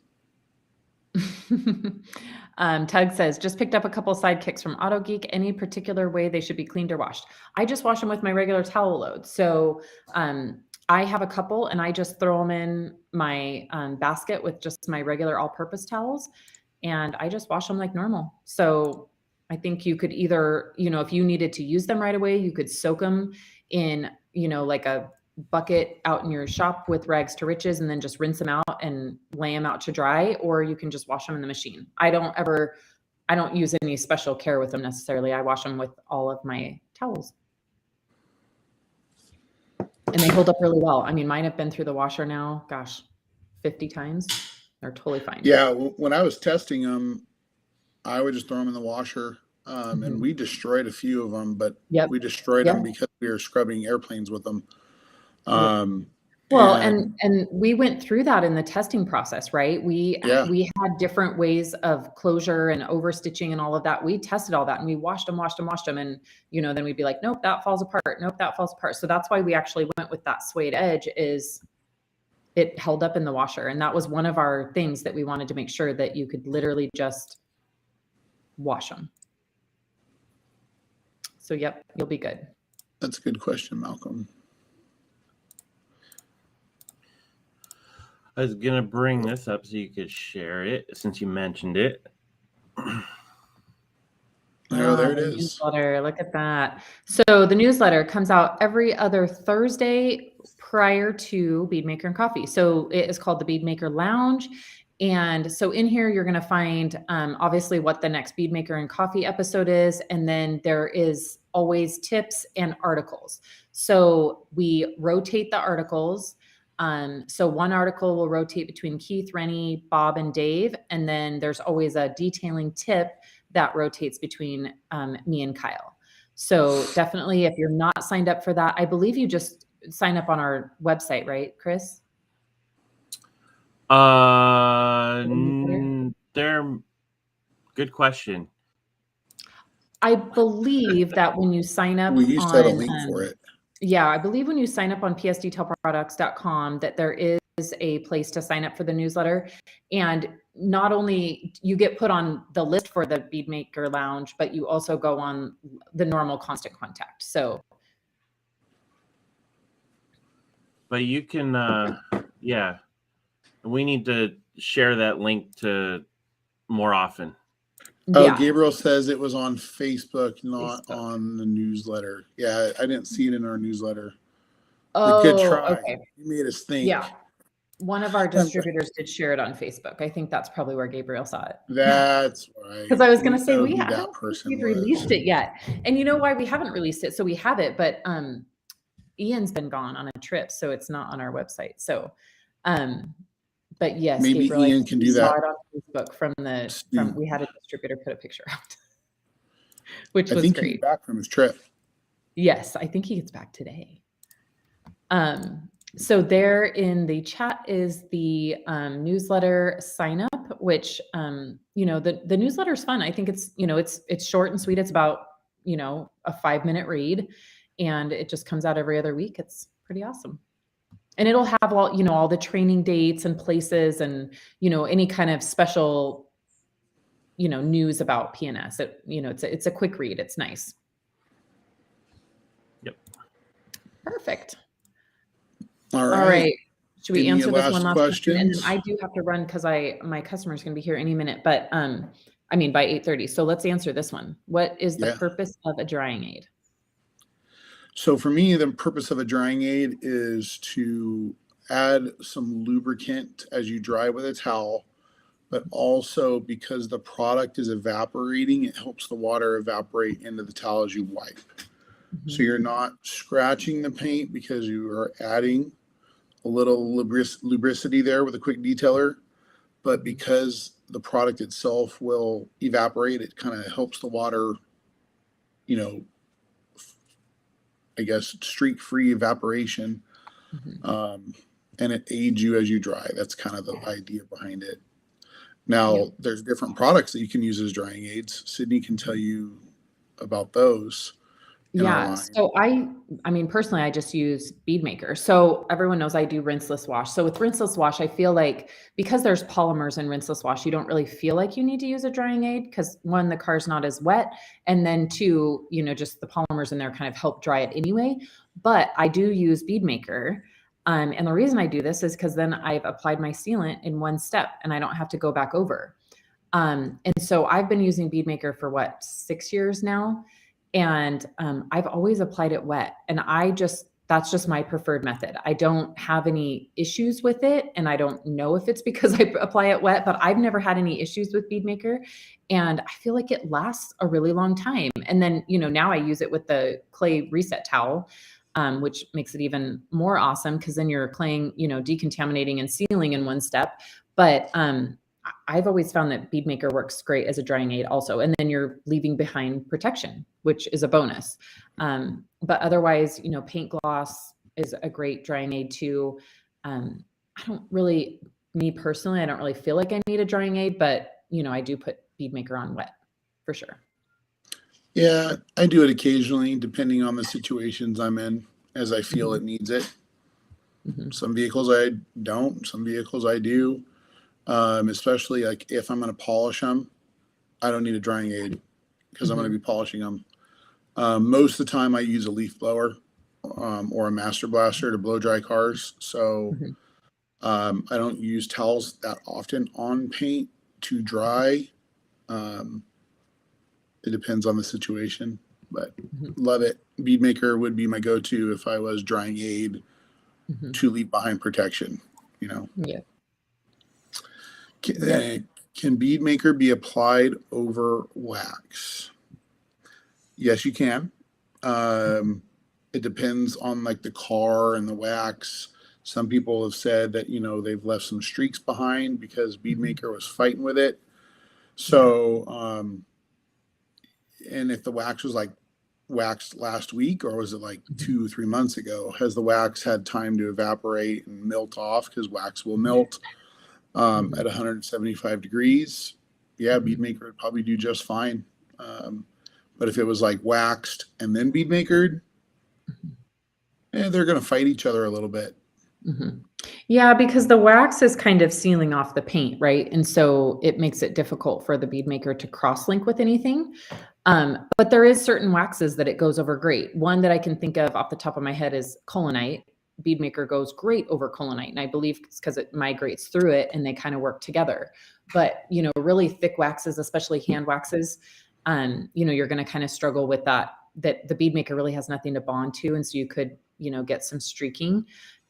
Tug says, just picked up a couple sidekicks from Auto Geek. Any particular way they should be cleaned or washed? I just wash them with my regular towel load. So I have a couple and I just throw them in my basket with just my regular all-purpose towels. And I just wash them like normal. So I think you could either, if you needed to use them right away, you could soak them in, like a bucket out in your shop with rags to riches and then just rinse them out and lay them out to dry, or you can just wash them in the machine. I don't use any special care with them necessarily. I wash them with all of my towels. And they hold up really well. I mean, mine have been through the washer now, 50 times. They're totally fine. Yeah, when I was testing them, I would just throw them in the washer. And we destroyed a few of them, but we destroyed them because we were scrubbing airplanes with them. And we went through that in the testing process, right? We had different ways of closure and overstitching and all of that. We tested all that and we washed them. And, then we'd be like, nope, that falls apart. Nope, that falls apart. So that's why we actually went with that suede edge, is it held up in the washer. And that was one of our things that we wanted to make sure that you could literally just wash them. So, yep, you'll be good. That's a good question, Malcolm. I was going to bring this up so you could share it since you mentioned it. Oh, there it is. Newsletter. Look at that. So the newsletter comes out every other Thursday prior to Bead Maker and Coffee. So it is called the Bead Maker Lounge. And so in here, you're going to find obviously what the next Bead Maker and Coffee episode is. And then there is always tips and articles. So we rotate the articles. So one article will rotate between Keith, Rennie, Bob, and Dave. And then there's always a detailing tip that rotates between me and Kyle. So definitely, if you're not signed up for that, I believe you just sign up on our website, right, Chris? Good question. I believe that when you sign up, we used to have a link for it. Yeah, I believe when you sign up on psdetailproducts.com that there is a place to sign up for the newsletter. And not only you get put on the list for the Bead Maker Lounge, but you also go on the normal Constant Contact. So. But you can, we need to share that link to more often. Oh, Gabriel says it was on Facebook, not on the newsletter. Yeah, I didn't see it in our newsletter. Oh, good try. Okay. You made us think. Yeah. One of our distributors did share it on Facebook. I think that's probably where Gabriel saw it. That's right. Because I was going to say we've released it yet. And you know why we haven't released it? So we have it, but Ian's been gone on a trip, so it's not on our website. So but yes, maybe Gabriel, Ian can do that. Saw it on Facebook we had a distributor put a picture out, which was great. He's back from his trip. Yes, I think he gets back today. So there in the chat is the newsletter sign up, which the newsletter is fun. I think it's it's short and sweet. It's about a 5-minute read, and it just comes out every other week. It's pretty awesome. And it'll have all the training dates and places and, any kind of special, news about PNS. It's a quick read. It's nice. Yep. Perfect. All right. Should we answer this one last question? And then I do have to run because my customer is going to be here any minute, but by 8:30. So let's answer this one. What is the purpose of a drying aid? So for me, the purpose of a drying aid is to add some lubricant as you dry with a towel, but also because the product is evaporating, it helps the water evaporate into the towel as you wipe. Mm-hmm. So you're not scratching the paint because you are adding a little lubricity there with a quick detailer, but because the product itself will evaporate, it kind of helps the water, streak-free evaporation, and it aids you as you dry. That's kind of the idea behind it. Now, there's different products that you can use as drying aids. Sydney can tell you about those, in our Yeah. line. So I mean, personally, I just use Bead Maker. So everyone knows I do rinseless wash. So with rinseless wash, I feel like because there's polymers in rinseless wash, you don't really feel like you need to use a drying aid because one, the car's not as wet. And then two, just the polymers in there kind of help dry it anyway. But I do use Bead Maker. And the reason I do this is because then I've applied my sealant in one step and I don't have to go back over. And so I've been using Bead Maker for 6 years now. And I've always applied it wet. And that's just my preferred method. I don't have any issues with it. And I don't know if it's because I apply it wet, but I've never had any issues with Bead Maker. And I feel like it lasts a really long time. And then, now I use it with the clay reset towel. Which makes it even more awesome because then you're claying, decontaminating and sealing in one step. But I've always found that Bead Maker works great as a drying aid also. And then you're leaving behind protection, which is a bonus. But otherwise, paint gloss is a great drying aid too. Me personally, I don't really feel like I need a drying aid, but I do put Bead Maker on wet for sure. Yeah, I do it occasionally, depending on the situations I'm in, as I feel it needs it. Some vehicles I don't, some vehicles I do. Especially like if I'm going to polish them, I don't need a drying aid because I'm going to be polishing them. Most of the time I use a leaf blower or a master blaster to blow dry cars. So I don't use towels that often on paint to dry. It depends on the situation, but love it. Bead Maker would be my go-to if I was drying aid to leave behind protection, Yeah. Can Bead Maker be applied over wax? Yes, you can. It depends on like the car and the wax. Some people have said that, they've left some streaks behind because Bead Maker was fighting with it. So, and if the wax was like waxed last week, or was it like 2-3 months ago, has the wax had time to evaporate and melt off? Because wax will melt at 175 degrees. Yeah, Bead Maker would probably do just fine. But if it was like waxed and then Bead Makered, they're going to fight each other a little bit. Yeah, because the wax is kind of sealing off the paint, right? And so it makes it difficult for the Bead Maker to cross-link with anything. But there is certain waxes that it goes over great. One that I can think of off the top of my head is Colonite. Bead Maker goes great over Colonite. And I believe it's because it migrates through it and they kind of work together. But, really thick waxes, especially hand waxes, you're going to kind of struggle with that the Bead Maker really has nothing to bond to. And so you could, get some streaking.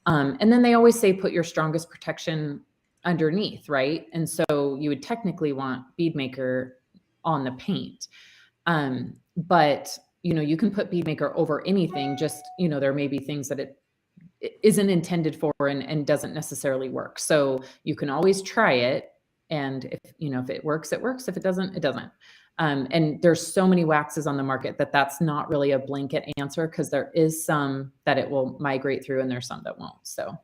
And then they always say, put your strongest protection underneath, right? And so you would technically want Bead Maker on the paint. But, you can put Bead Maker over anything, just, there may be things that it isn't intended for and doesn't necessarily work. So you can always try it. And if it works, it works. If it doesn't, it doesn't. And there's so many waxes on the market that's not really a blanket answer because there is some that it will migrate through and there's some that won't. So.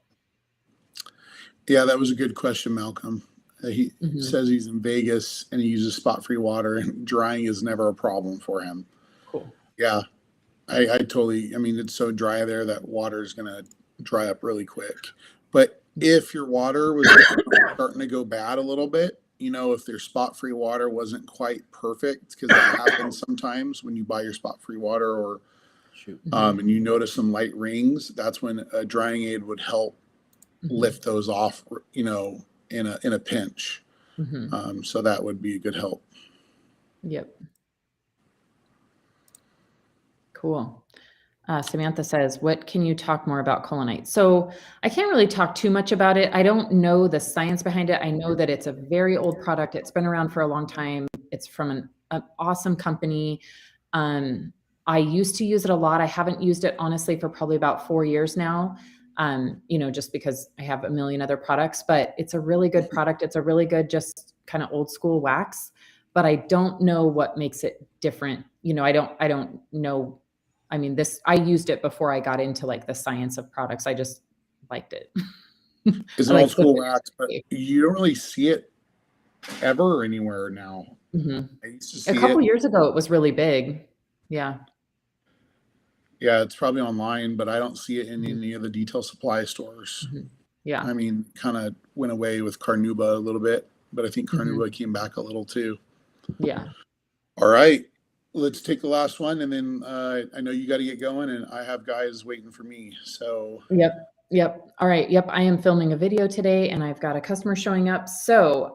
Yeah, that was a good question, Malcolm. He says he's in Vegas and he uses spot-free water and drying is never a problem for him. Cool. Yeah, I totally, it's so dry there that water is going to dry up really quick. But if your water was starting to go bad a little bit, if their spot-free water wasn't quite perfect, because that happens sometimes when you buy your spot-free water or and you notice some light rings, that's when a drying aid would help lift those off, in a pinch. So that would be a good help. Yep. Cool. Samantha says, what can you talk more about Colonite? So I can't really talk too much about it. I don't know the science behind it. I know that it's a very old product. It's been around for a long time. It's from an awesome company. I used to use it a lot. I haven't used it honestly for probably about 4 years now. Just because I have a million other products, but it's a really good product. It's a really good, just kind of old school wax, but I don't know what makes it different. I don't know. I used it before I got into like the science of products. I just liked it. It's an old school wax, but you don't really see it ever anywhere now. I used to see a couple years ago, it was really big. Yeah. Yeah, it's probably online, but I don't see it in any of the detail supply stores. Yeah. I mean, kind of went away with Carnauba a little bit, but I think Carnauba came back a little too. Yeah. All right, let's take the last one, and then I know you got to get going, and I have guys waiting for me. So. Yep. All right. Yep. I am filming a video today and I've got a customer showing up. So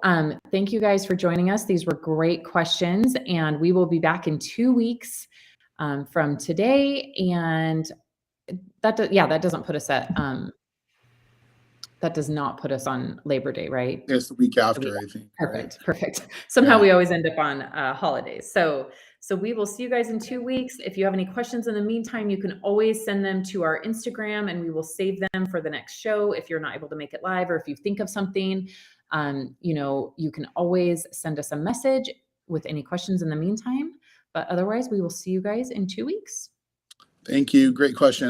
thank you guys for joining us. These were great questions and we will be back in 2 weeks from today. And that doesn't put us at, that does not put us on Labor Day, right? It's the week after, I think. Perfect. Somehow we always end up on holidays. So we will see you guys in 2 weeks. If you have any questions in the meantime, you can always send them to our Instagram and we will save them for the next show. If you're not able to make it live or if you think of something, you can always send us a message with any questions in the meantime. But otherwise, we will see you guys in 2 weeks. Thank you. Great question.